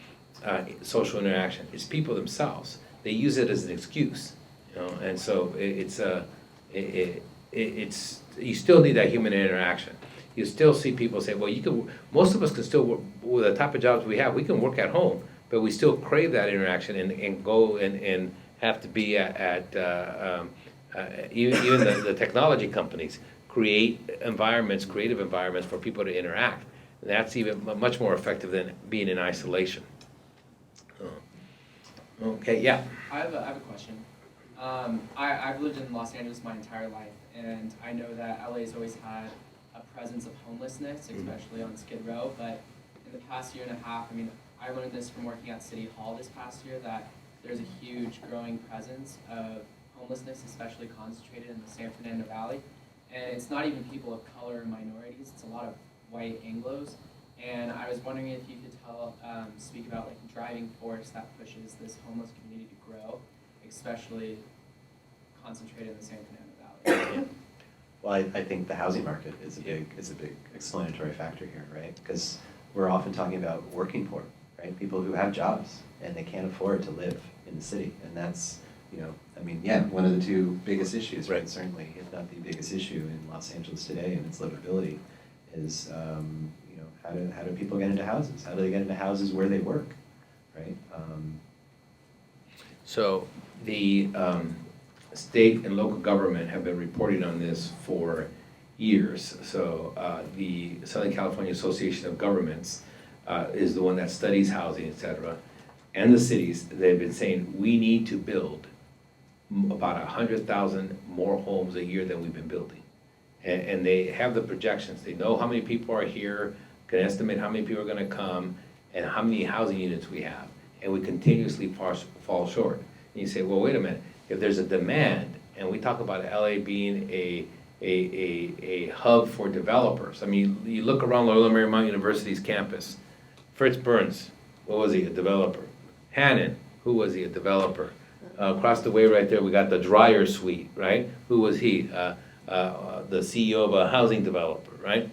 social interaction. It's people themselves. They use it as an excuse, you know. And so it's you still need that human interaction. You still see people say, well, most of us can still work with the type of jobs we have. We can work at home, but we still crave that interaction and go and have to be at even the technology companies create creative environments for people to interact. And that's even much more effective than being in isolation. Okay, yeah. I have a question. I've lived in Los Angeles my entire life, and I know that LA's always had a presence of homelessness, especially on Skid Row, but in the past year and a half, I mean, I learned this from working at City Hall this past year, that there's a huge growing presence of homelessness, especially concentrated in the San Fernando Valley. And it's not even people of color or minorities, it's a lot of white Anglos. And I was wondering if you could speak about like the driving force that pushes this homeless community to grow, especially concentrated in the San Fernando Valley. Well, I think the housing market is a big explanatory factor here, right? Because we're often talking about working poor, right? People who have jobs and they can't afford to live in the city, and that's, you know, I mean, yeah, one of the two biggest issues, right? Certainly, if not the biggest issue in Los Angeles today and its livability is, you know, how do people get into houses? How do they get into houses where they work, right? So the state and local government have been reporting on this for years. So the Southern California Association of Governments is the one that studies housing, et cetera. And the cities, they've been saying we need to build about 100,000 more homes a year than we've been building. And they have the projections. They know how many people are here, can estimate how many people are gonna come, and how many housing units we have, and we continuously fall short. And you say, well, wait a minute, if there's a demand, and we talk about LA being a hub for developers. I mean, you look around Loyola Marymount University's campus. Fritz Burns, what was he? A developer. Hannon, who was he? A developer. Across the way right there, we got the Dreyer Suite, right? Who was he? The CEO of a housing developer, right?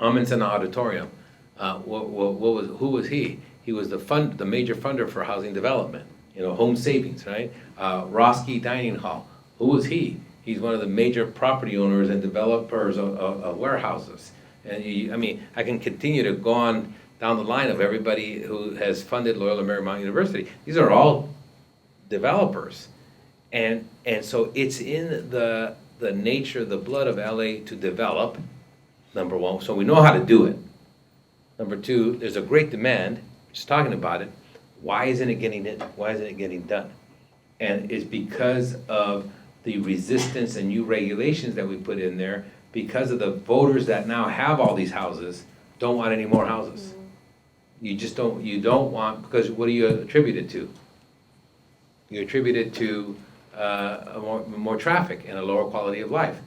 Amundsen Auditorium. Who was he? He was the major funder for housing development. You know, home savings, right? Roski Dining Hall. Who was he? He's one of the major property owners and developers of warehouses. And I mean, I can continue to go on down the line of everybody who has funded Loyola Marymount University. These are all developers. And so it's in the nature, the blood of LA to develop, number one. So we know how to do it. Number two, there's a great demand, just talking about it. Why isn't it getting done? And it's because of the resistance and new regulations that we put in there, because of the voters that now have all these houses, don't want any more houses. You just don't, want, because what do you attribute it to? You attribute it to more traffic and a lower quality of life.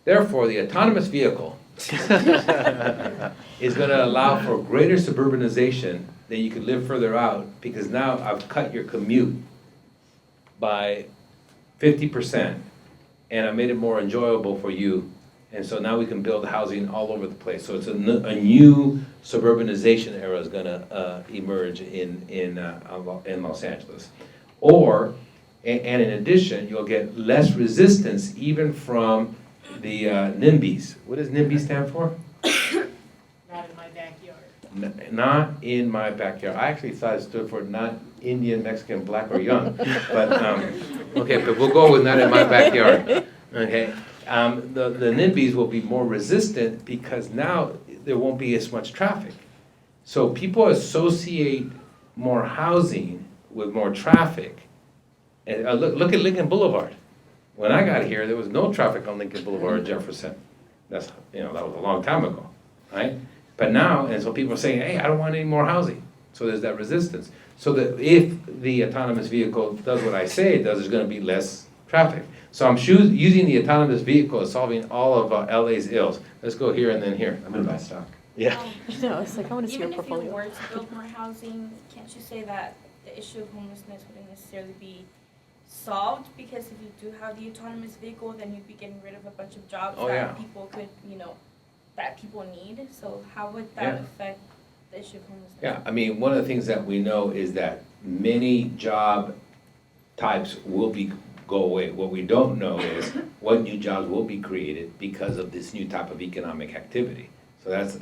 Therefore, the autonomous vehicle is going to allow for greater suburbanization, that you could live further out, because now I've cut your commute by 50%, and I made it more enjoyable for you, and so now we can build housing all over the place. So it's a new suburbanization era is going to emerge in Los Angeles. And in addition, you'll get less resistance even from the NIMBYs. What does NIMBY stand for? Not in my backyard. Not in my backyard. I actually thought it stood for not Indian, Mexican, black, or young. But okay, but we'll go with not in my backyard. Okay, the NIMBYs will be more resistant because now there won't be as much traffic. So people associate more housing with more traffic. And look at Lincoln Boulevard. When I got here, there was no traffic on Lincoln Boulevard in Jefferson. That was a long time ago, right? But now, and so people are saying, hey, I don't want any more housing. So there's that resistance. So that if the autonomous vehicle does what I say it does, there's going to be less traffic. So I'm using the autonomous vehicle as solving all of LA's ills. Let's go here and then here. I'm going to buy stock. Yeah. No, it's like, I want to see your Even if portfolio. you were to build more housing, can't you say that the issue of homelessness wouldn't necessarily be solved? Because if you do have the autonomous vehicle, then you'd be getting rid of a bunch of jobs that people could, that people need. So how would that affect the issue of homelessness? Yeah, I mean, one of the things that we know is that many job types will go away. What we don't know is what new jobs will be created because of this new type of economic activity. So that's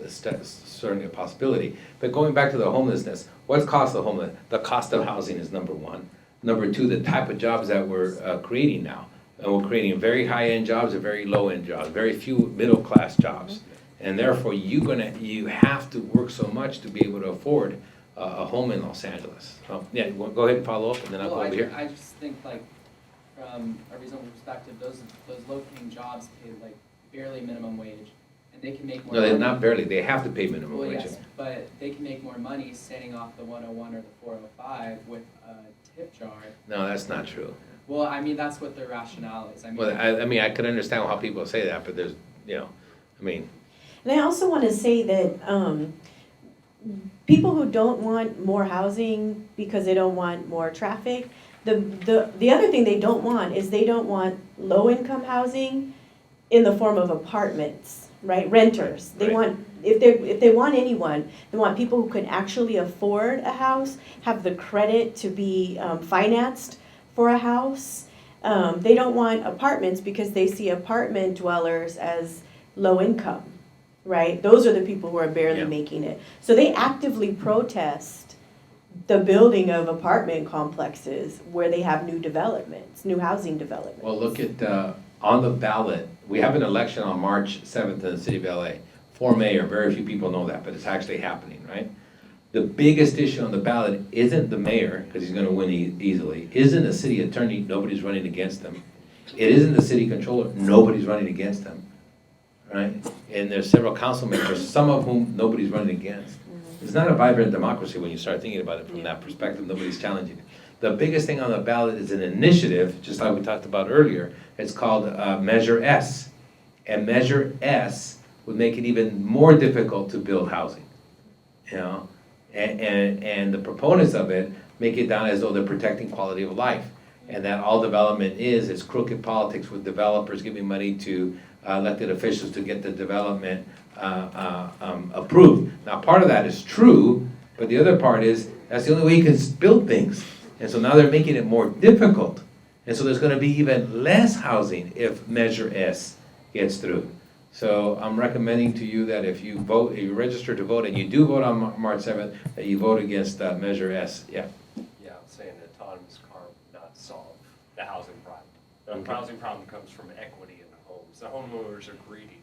certainly a possibility. But going back to the homelessness, what's cost of homelessness? The cost of housing is number one. Number two, the type of jobs that we're creating now. And we're creating very high-end jobs and very low-end jobs, very few middle-class jobs. And therefore, you have to work so much to be able to afford a home in Los Angeles. So, yeah, go ahead and follow up, and then I'll go over here. I just think, like, from a reasonable perspective, those low-paying jobs pay like barely minimum wage, and they can make more. No, money. not barely. They have to pay minimum Well, wage. yes, but they can make more money standing off the 101 or the 405 with a tip jar. No, that's not true. Well, I mean, that's what their rationale is. I could understand how people say that, but there's, And I also want to say that people who don't want more housing because they don't want more traffic, the other thing they don't want is they don't want low-income housing in the form of apartments, right? Renters. They Right. want, if they want anyone, they want people who can actually afford a house, have the credit to be financed for a house. They don't want apartments because they see apartment dwellers as low income, right? Those are the people who are barely Yeah. making it. So they actively protest the building of apartment complexes where they have new developments, new housing developments. well, look at, on the ballot, we have an election on March 7th in the city of LA for mayor. Very few people know that, but it's actually happening, right? The biggest issue on the ballot isn't the mayor, because he's going to win easily, isn't the city attorney, nobody's running against him. It isn't the city controller, nobody's running against him, right? And there's several council members, some of whom nobody's running against. It's not a vibrant democracy when you start thinking about it from that perspective. Nobody's challenging it. The biggest thing on the ballot is an initiative, just like we talked about earlier. It's called Measure S. And Measure S would make it even more difficult to build housing. You know, and the proponents of it make it down as though they're protecting quality of life, and that all development is crooked politics with developers giving money to elected officials to get the development approved. Now, part of that is true, but the other part is that's the only way you can build things. And so now they're making it more difficult. And so there's going to be even less housing if Measure S gets through. So I'm recommending to you that if you vote, if you register to vote, and you do vote on March 7th, that you vote against Measure S. Yeah. Yeah, I'm saying the autonomous car would not solve the housing problem. The Okay. housing problem comes from equity in the homes. The homeowners are greedy.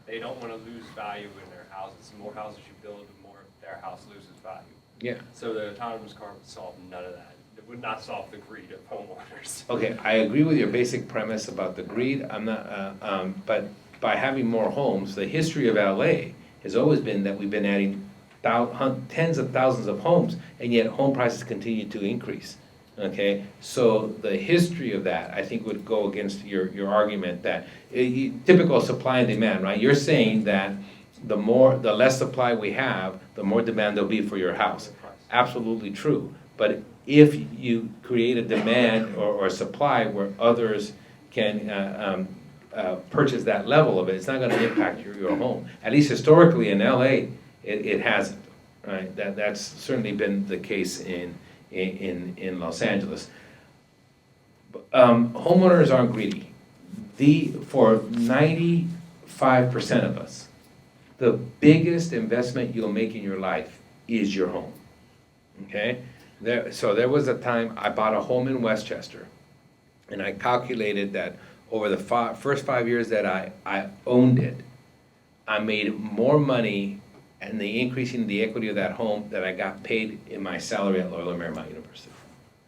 They don't want to lose value in their houses. The more houses you build, the more their house loses value. Yeah. So the autonomous car would solve none of that. It would not solve the greed of homeowners. Okay, I agree with your basic premise about the greed. I'm not, but by having more homes, the history of LA has always been that we've been adding tens of thousands of homes, and yet home prices continue to increase. Okay, so the history of that, I think, would go against your argument that typical supply and demand, right? You're saying that the less supply we have, the more demand there'll be for your house. Absolutely true. But if you create a demand or supply where others can purchase that level of it, it's not going to impact your home. At least historically in LA, it hasn't. Right? That's certainly been the case in Los Angeles. Homeowners aren't greedy. For 95% of us, the biggest investment you'll make in your life is your home. Okay? So there was a time I bought a home in Westchester, and I calculated that over the first 5 years that I owned it, I made more money and increasing the equity of that home that I got paid in my salary at Loyola Marymount University.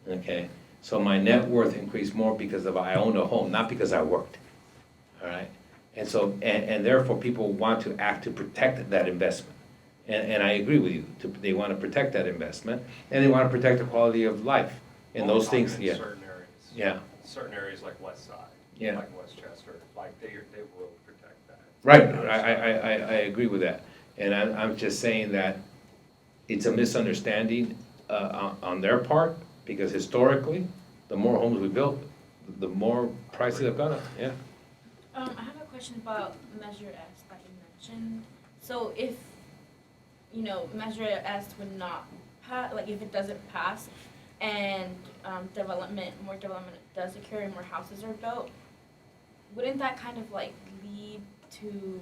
Okay? So my net worth increased more because I owned a home, not because I worked. All right? And so, and therefore people want to act to protect that investment. And I agree with you. They want to protect that investment, and they want to protect the quality of life. And those things, In yeah. certain areas. Yeah. Certain areas like West Side. Yeah. Like Westchester, like they will protect that. Right, I agree with that. And I'm just saying that it's a misunderstanding on their part, because historically, the more homes we built, the more prices have gone up, yeah. I have a question about Measure S that you mentioned. So if, Measure S would not pass, like if it doesn't pass and more development does occur and more houses are built, wouldn't that kind of like lead to,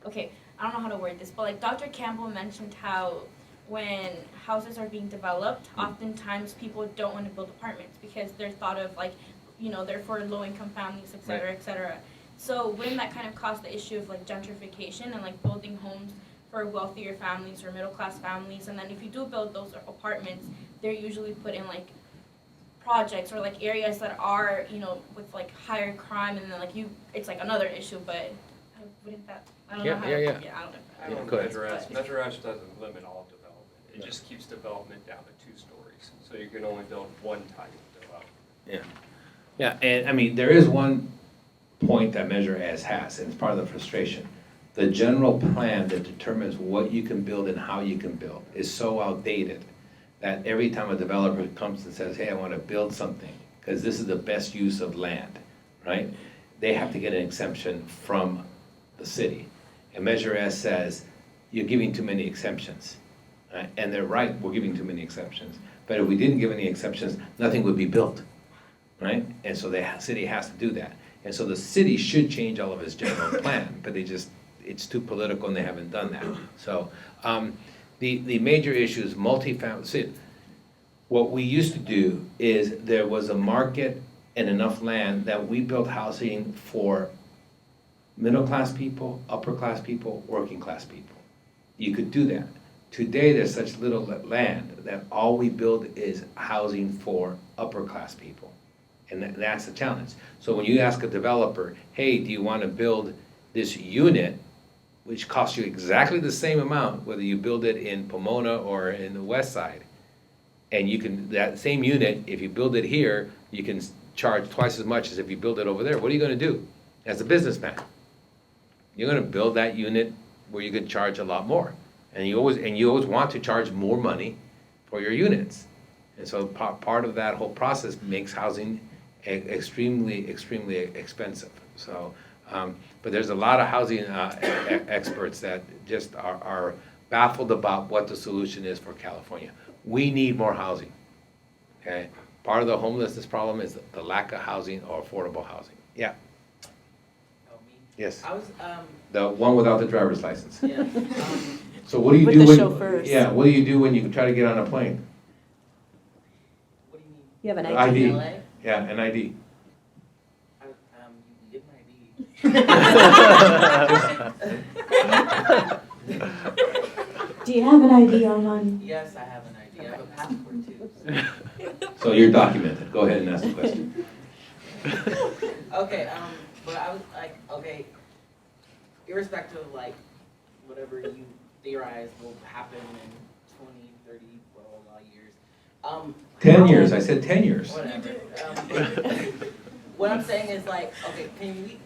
okay, I don't know how to word this, but like Dr. Campbell mentioned how when houses are being developed, oftentimes people don't want to build apartments because they're thought of like, they're for low-income families, et cetera, et cetera. So wouldn't that kind of cause the issue of like gentrification and like building homes for wealthier families or middle-class families? And then if you do build those apartments, they're usually put in like projects or like areas that are, with like higher crime, and then like it's like another issue, but wouldn't that, I don't know how, Yeah. I don't know. I don't Go ahead. Measure S doesn't limit all development. It just keeps development down to 2 stories. So you can only build one type of development. Yeah, and I mean, there is one point that Measure S has, and it's part of the frustration. The general plan that determines what you can build and how you can build is so outdated that every time a developer comes and says, hey, I want to build something, because this is the best use of land, right? They have to get an exemption from the city. And Measure S says, you're giving too many exemptions. Right? And they're right, we're giving too many exceptions. But if we didn't give any exceptions, nothing would be built, right? And so the city has to do that. And so the city should change all of its general plan, but it's too political and they haven't done that. So the major issue is multifamily. See, what we used to do is there was a market and enough land that we built housing for middle-class people, upper-class people, working-class people. You could do that. Today, there's such little land that all we build is housing for upper-class people. And that's the challenge. So when you ask a developer, hey, do you want to build this unit? which costs you exactly the same amount, whether you build it in Pomona or in the west side. And you can, that same unit, if you build it here, you can charge twice as much as if you build it over there. What are you gonna do as a businessman? You're gonna build that unit where you can charge a lot more. And you always want to charge more money for your units. And so part of that whole process makes housing extremely expensive. So, but there's a lot of housing experts that just are baffled about what the solution is for California. We need more housing, okay? Part of the homelessness problem is the lack of housing or affordable housing. Yeah, Oh, me? yes, I was, the one without the driver's license. yeah, So what do you With do the when, chauffeurs. yeah, what do you do when you try to get on a plane? what do you mean? You have an ID. ID. LA? Yeah, an ID. You can get my ID. Do you have an ID online? Yes, I have an ID. I have a passport too. So you're documented. Go ahead and ask the question. Okay, but I was like, okay, irrespective of like whatever you theorize will happen in 20, 30, well, a lot of years. 10 years, I said 10 years. Whatever. What I'm saying is like, okay, can we,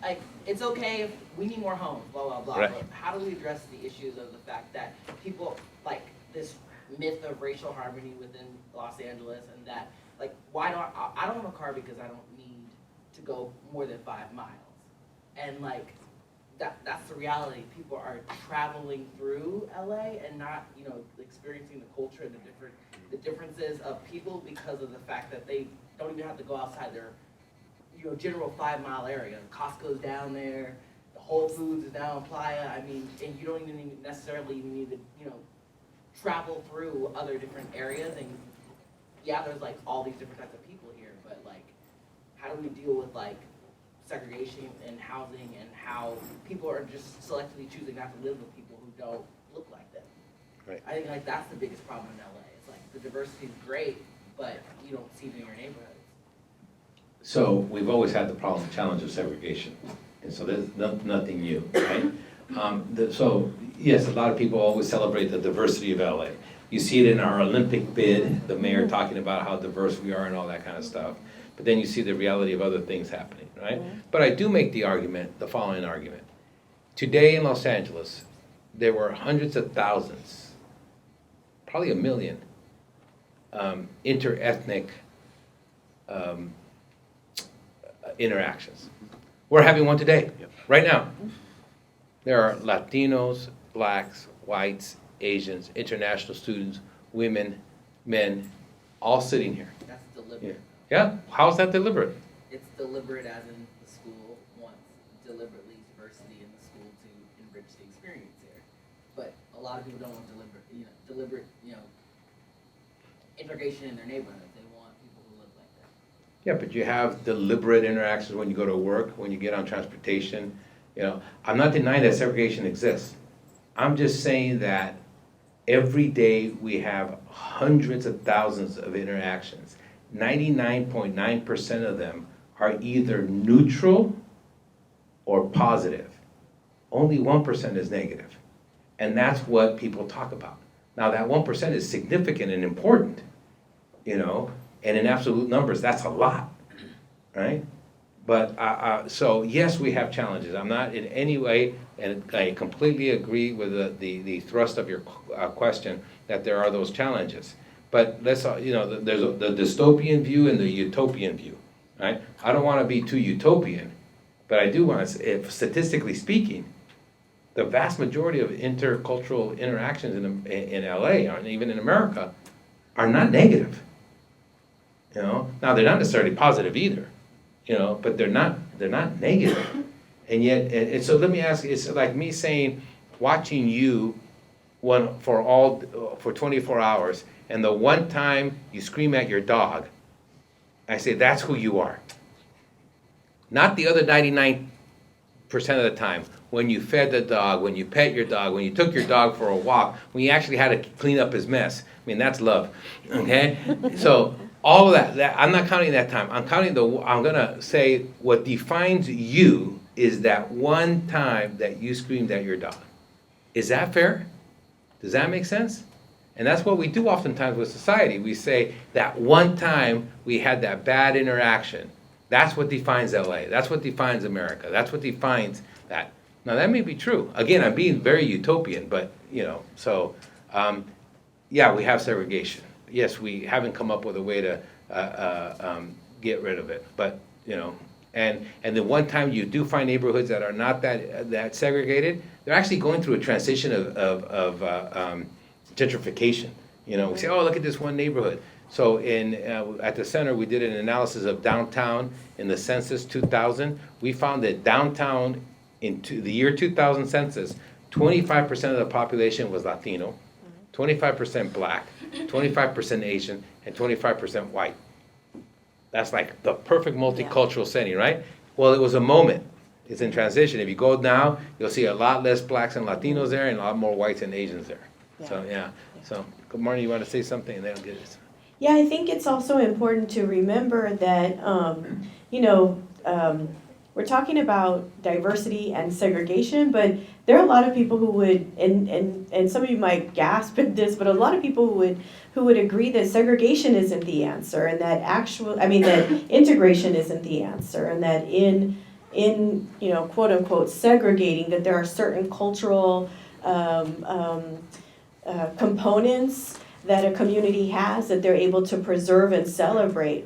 like, it's okay if we need more homes, blah, blah, blah. Right. But how do we address the issues of the fact that people, like, this myth of racial harmony within Los Angeles and that, like, why don't, I don't have a car because I don't need to go more than 5 miles. And like, that's the reality. People are traveling through LA and not, you know, experiencing the culture and the differences of people because of the fact that they don't even have to go outside their, you know, general 5-mile area. Costco's down there, the Whole Foods is down in Playa. I mean, and you don't even necessarily need to, you know, travel through other different areas. And yeah, there's like all these different types of people here, but like, how do we deal with like segregation in housing and how people are just selectively choosing not to live with people who don't look like them? Right. I think like that's the biggest problem in LA. It's like the diversity is great, but you don't see it in your neighborhoods. So we've always had the problem, challenge of segregation, and so there's nothing new, right? So yes, a lot of people always celebrate the diversity of LA. You see it in our Olympic bid, the mayor talking about how diverse we are and all that kind of stuff. But then you see the reality of other things happening, right? But I do make the argument, the following argument. Today in Los Angeles, there were hundreds of thousands, probably 1 million, inter-ethnic interactions. We're having one today, right now. There are Latinos, blacks, whites, Asians, international students, women, men, all sitting here. That's deliberate. Yeah, how is that deliberate? It's deliberate as in the school wants deliberately diversity in the school to enrich the experience here. But a lot of people don't want deliberate, integration in their neighborhoods. They want people who look like that. Yeah, but you have deliberate interactions when you go to work, when you get on transportation. I'm not denying that segregation exists. I'm just saying that every day we have hundreds of thousands of interactions. 99.9% of them are either neutral or positive. Only 1% is negative. And that's what people talk about. Now that 1% is significant and important, and in absolute numbers, that's a lot, right? But, so yes, we have challenges. I'm not in any way, and I completely agree with the thrust of your question, that there are those challenges. But let's, there's the dystopian view and the utopian view, right? I don't want to be too utopian, but I do want to, if statistically speaking, the vast majority of intercultural interactions in LA, and even in America, are not negative. Now they're not necessarily positive either, but they're not negative. And yet, and so let me ask you, it's like me saying, watching you for 24 hours, and the one time you scream at your dog, I say, that's who you are. Not the other 99% of the time, when you fed the dog, when you pet your dog, when you took your dog for a walk, when you actually had to clean up his mess. I mean, that's love, okay? So all of that, I'm not counting that time. I'm gonna say what defines you is that one time that you screamed at your dog. Is that fair? Does that make sense? And that's what we do oftentimes with society. We say that one time we had that bad interaction. That's what defines LA. That's what defines America. That's what defines that. Now that may be true. Again, I'm being very utopian, but so yeah, we have segregation. Yes, we haven't come up with a way to get rid of it, but and the one time you do find neighborhoods that are not that segregated, they're actually going through a transition of gentrification. We say, oh, look at this one neighborhood. So at the center, we did an analysis of downtown in the census 2000. We found that downtown in the year 2000 census, 25% of the population was Latino, 25% Black, 25% Asian, and 25% white. That's like the perfect multicultural setting, right? Well, it was a moment. It's in transition. If you go now, you'll see a lot less Blacks and Latinos there and a lot more whites and Asians there. So, yeah. So, Marne, you want to say something and then I'll get it. Yeah, I think it's also important to remember that, we're talking about diversity and segregation, but there are a lot of people who would, and some of you might gasp at this, but a lot of people who would agree that segregation isn't the answer, and that that integration isn't the answer, and that in quote unquote segregating, that there are certain cultural components that a community has that they're able to preserve and celebrate.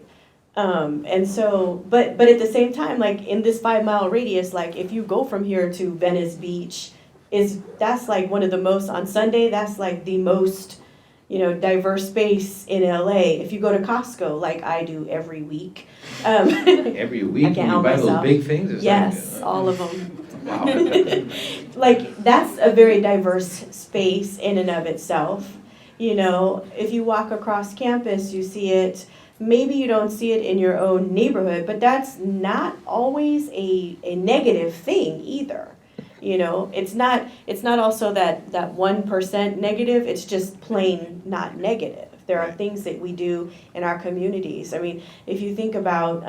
And so, but at the same time, like in this 5 mile radius, like if you go from here to Venice Beach, that's like one of the most, on Sunday, that's like the most, diverse space in LA. If you go to Costco, like I do every week. Every week, you buy those big things? Yes, all of them. Wow. Like that's a very diverse space in and of itself. If you walk across campus, you see it. Maybe you don't see it in your own neighborhood, but that's not always a negative thing either. It's not also that 1% negative, it's just plain not negative. There are things that we do in our communities. I mean, if you think about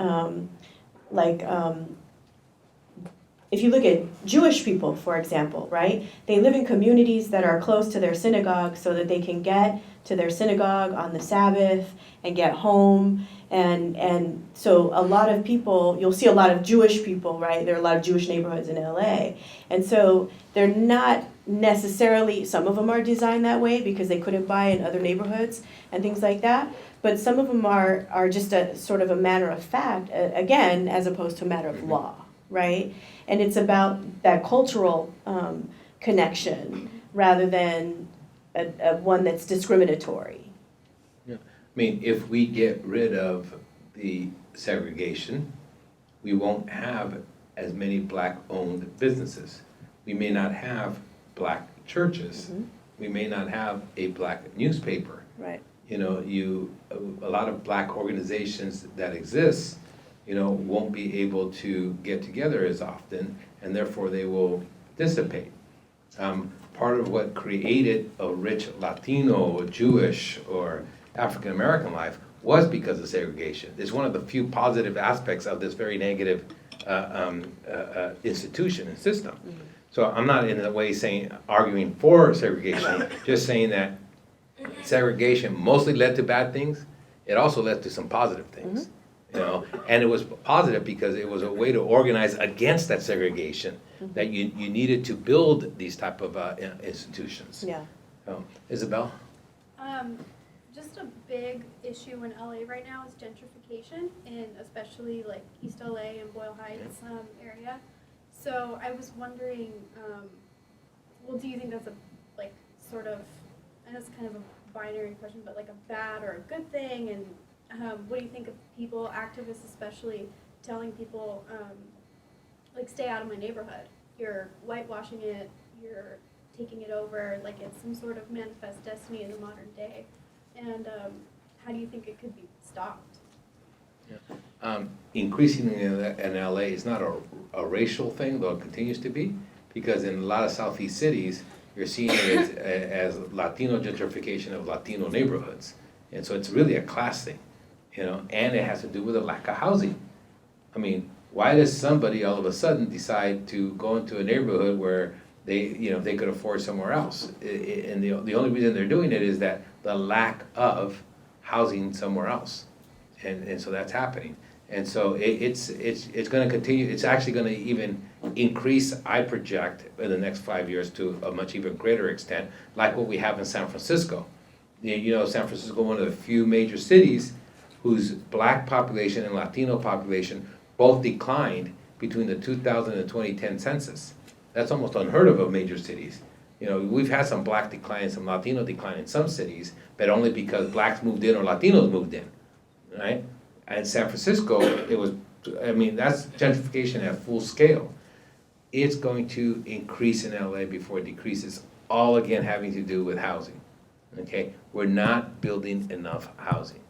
if you look at Jewish people, for example, right? They live in communities that are close to their synagogue so that they can get to their synagogue on the Sabbath and get home. And so a lot of people, you'll see a lot of Jewish people, right? There are a lot of Jewish neighborhoods in LA. And so they're not necessarily, some of them are designed that way because they couldn't buy in other neighborhoods and things like that. But some of them are just a sort of a matter of fact, again, as opposed to a matter of law, right? And it's about that cultural connection rather than a one that's discriminatory. Yeah. I mean, if we get rid of the segregation, we won't have as many Black-owned businesses. We may not have Black churches. Mm-hmm. We may not have a Black newspaper. Right. A lot of Black organizations that exist won't be able to get together as often, and therefore they will dissipate. Part of what created a rich Latino or Jewish or African American life was because of segregation. It's one of the few positive aspects of this very negative institution and system. Mm-hmm. So I'm not in a way arguing for segregation, just saying that segregation mostly led to bad things. It also led to some positive things. Mm-hmm. And it was positive because it was a way to organize against that segregation, mm-hmm. that you needed to build these type of institutions. Yeah. Isabel? Just a big issue in LA right now is gentrification, and especially like East LA and Boyle Heights area. So I was wondering, do you think that's I know it's kind of a binary question, but like a bad or a good thing? And what do you think of people, activists especially, telling people, stay out of my neighborhood? You're whitewashing it, you're taking it over, like it's some sort of manifest destiny in the modern day. And how do you think it could be stopped? Yeah. Increasingly in LA is not a racial thing, though it continues to be, because in a lot of Southeast cities, you're seeing it as Latino gentrification of Latino neighborhoods. And so it's really a class thing. And it has to do with a lack of housing. I mean, Why does somebody all of a sudden decide to go into a neighborhood where they could afford somewhere else? And the only reason they're doing it is that the lack of housing somewhere else. And so that's happening. And so it's gonna continue, it's actually gonna even increase, I project, in the next 5 years to a much even greater extent, like what we have in San Francisco. San Francisco, one of the few major cities whose black population and Latino population both declined between the 2000 and 2010 census. That's almost unheard of major cities. We've had some black decline, some Latino decline in some cities, but only because blacks moved in or Latinos moved in, right? And San Francisco, that's gentrification at full scale. It's going to increase in LA before it decreases, all again having to do with housing, okay? We're not building enough housing.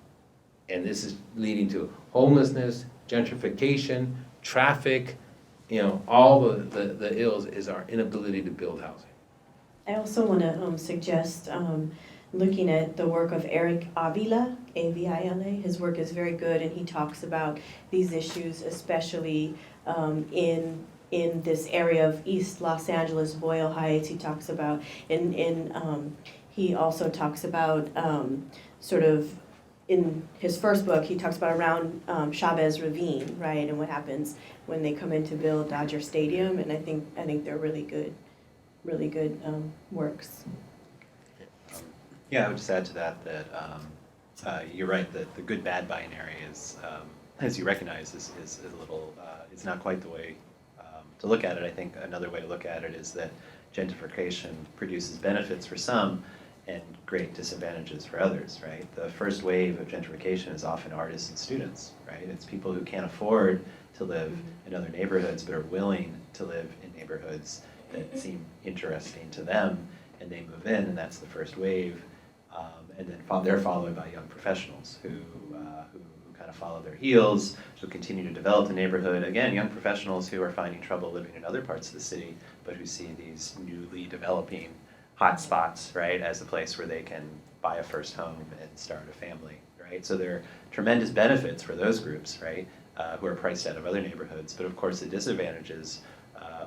And this is leading to homelessness, gentrification, traffic, all the ills is our inability to build housing. I also want to suggest looking at the work of Eric Avila, Avila. His work is very good, and he talks about these issues, especially in this area of East Los Angeles, Boyle Heights. He talks about he also talks about sort of in his first book. He talks about around Chavez Ravine, right, and what happens when they come in to build Dodger Stadium. And I think they're really good works. Yeah, I would just add to that you're right that the good-bad binary is, as you recognize, is a little, it's not quite the way to look at it. I think another way to look at it is that gentrification produces benefits for some and great disadvantages for others, right? The first wave of gentrification is often artists and students, right? It's people who can't afford to live in other neighborhoods but are willing to live in neighborhoods that seem interesting to them, and they move in, and that's the first wave. And then they're followed by young professionals who kind of follow their heels, who continue to develop the neighborhood. Again, young professionals who are finding trouble living in other parts of the city, but who see these newly developing hot spots, right, as a place where they can buy a first home and start a family, right? So there are tremendous benefits for those groups, right, who are priced out of other neighborhoods. But of course, the disadvantages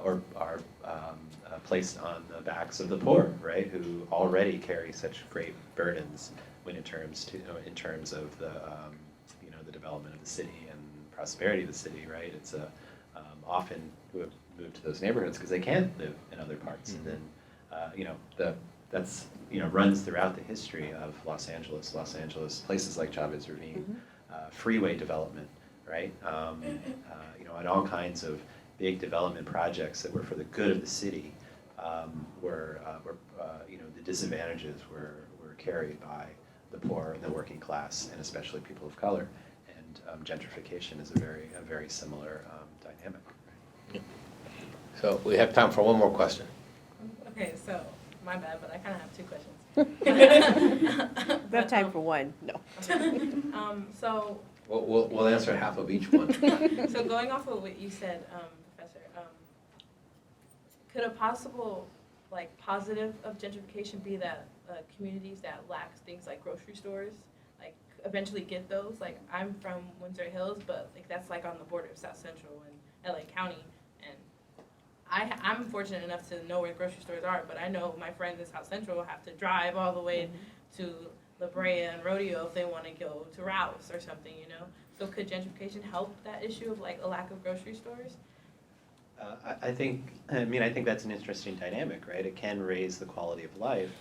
are placed on the backs of the poor, right, who already carry such great burdens in terms of the the development of the city and prosperity of the city, right? It's often who have moved to those neighborhoods because they can't live in other parts, and then that's runs throughout the history of Los Angeles. Places like Chavez Ravine, freeway development, right? And all kinds of big development projects that were for the good of the city, the disadvantages were carried by the poor and the working class, and especially people of color. And gentrification is a very similar dynamic. So we have time for one more question. Okay, so my bad, but I kind of have two questions. We have time for one. No. So. We'll answer half of each one. So going off of what you said, Professor, could a possible positive of gentrification be that communities that lack things like grocery stores, eventually get those? I'm from Windsor Hills, but that's on the border of South Central and LA County, and I'm fortunate enough to know where grocery stores are, but I know my friends in South Central have to drive all the way to La Brea and Rodeo if they want to go to Rouse or something, So could gentrification help that issue of a lack of grocery stores? I think that's an interesting dynamic, right? It can raise the quality of life,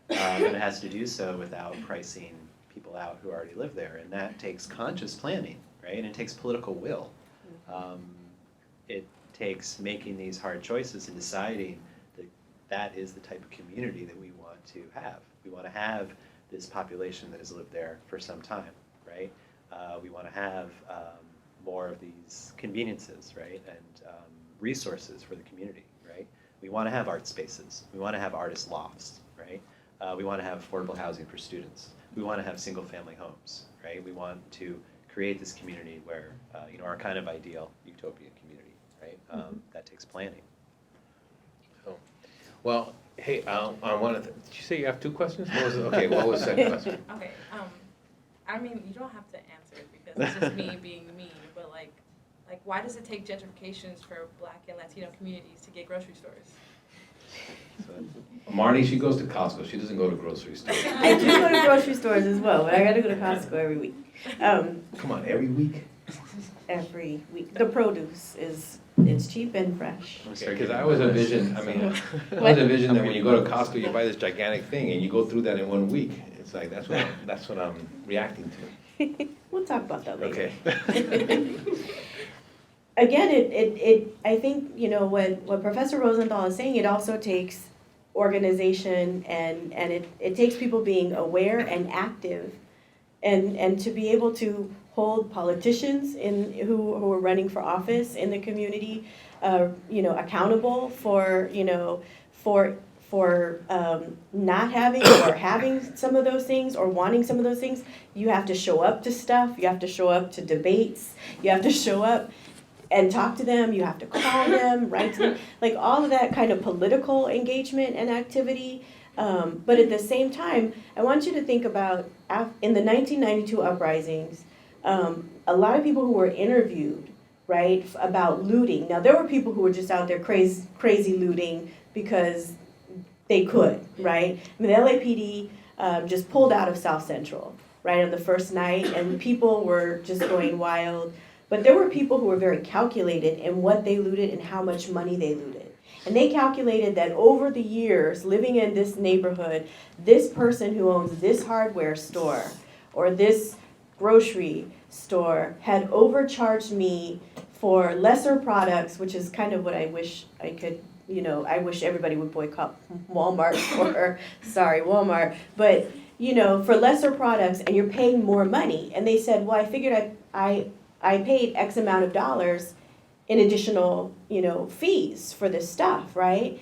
but it has to do so without pricing people out who already live there, and that takes conscious planning, right? And it takes political will. It takes making these hard choices and deciding that is the type of community that we want to have. We want to have this population that has lived there for some time, right? We want to have more of these conveniences, right? And resources for the community, right? We want to have art spaces. We want to have artist lofts, right? We want to have affordable housing for students. We want to have single-family homes, right? We want to create this community where, our kind of ideal utopian community, right? That takes planning. So, well, hey, did you say you have two questions? What was it? Okay, what was the second question? Okay, you don't have to answer it because it's just me being me, but Like, why does it take gentrifications for Black and Latino communities to get grocery stores? Marnie, she goes to Costco. She doesn't go to grocery stores. I do go to grocery stores as well, but I gotta go to Costco every week. Come on, every week? Every week. The produce it's cheap and fresh. Because I always envision, I always envision that when you go to Costco, you buy this gigantic thing and you go through that in 1 week. It's like, that's what I'm reacting to. We'll talk about that later. Okay. Again, I think, you know, what Professor Rosenthal is saying, it also takes organization and it takes people being aware and active and to be able to hold politicians who are running for office in the community, you know, accountable for, you know, for not having or having some of those things or wanting some of those things. You have to show up to stuff. You have to show up to debates. You have to show up and talk to them. You have to call them, write to them, like all of that kind of political engagement and activity. But at the same time, I want you to think about in the 1992 uprisings, a lot of people who were interviewed, right, about looting. Now, there were people who were just out there crazy looting because they could, right? I mean, the LAPD just pulled out of South Central, right, on the first night, and people were just going wild. But there were people who were very calculated in what they looted and how much money they looted. And they calculated that over the years, living in this neighborhood, this person who owns this hardware store or this grocery store had overcharged me for lesser products, which is kind of what I wish I could, you know, I wish everybody would boycott Walmart for, sorry, Walmart, but, you know, for lesser products and you're paying more money. And they said, well, I figured I paid X amount of dollars in additional, you know, fees for this stuff, right?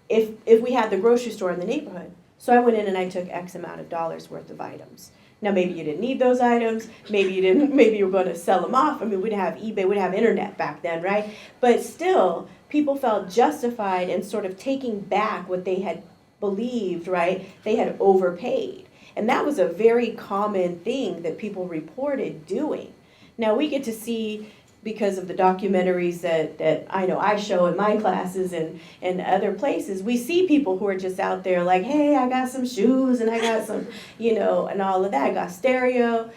If we had the grocery store in the neighborhood. So I went in and I took X amount of dollars worth of items. Now, maybe you didn't need those items. Maybe you didn't, maybe you were going to sell them off. I mean, we didn't have eBay, we didn't have internet back then, right? But still, people felt justified in sort of taking back what they had believed, right? They had overpaid. And that was a very common thing that people reported doing. Now, we get to see, because of the documentaries that I know I show in my classes and other places, we see people who are just out there like, hey, I got some shoes and I got some, you know, and all of that. I got stereo.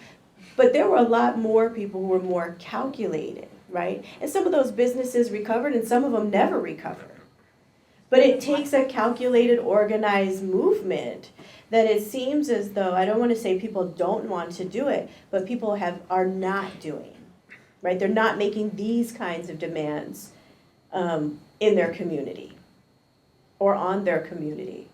But there were a lot more people who were more calculated, right? And some of those businesses recovered and some of them never recovered. But it takes a calculated, organized movement that it seems as though, I don't want to say people don't want to do it, but people are not doing. Right? They're not making these kinds of demands in their community or on their community.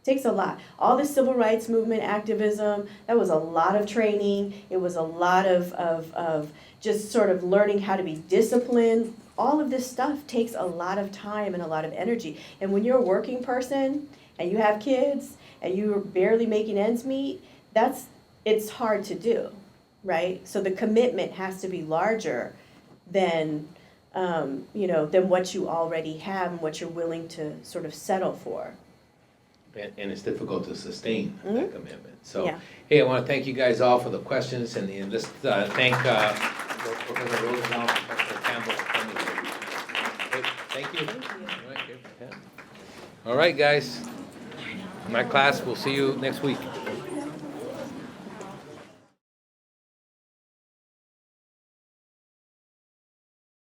It takes a lot. All the civil rights movement activism, that was a lot of training. It was a lot of just sort of learning how to be disciplined. All of this stuff takes a lot of time and a lot of energy. And when you're a working person and you have kids and you're barely making ends meet, it's hard to do. Right? So the commitment has to be larger than, you know, than what you already have and what you're willing to sort of settle for. And it's difficult to sustain that commitment. So, Yeah. hey, I want to thank you guys all for the questions and let's thank Professor Rosenthal, Professor Campbell. Hey, thank you. All right, guys. My class, we'll see you next week.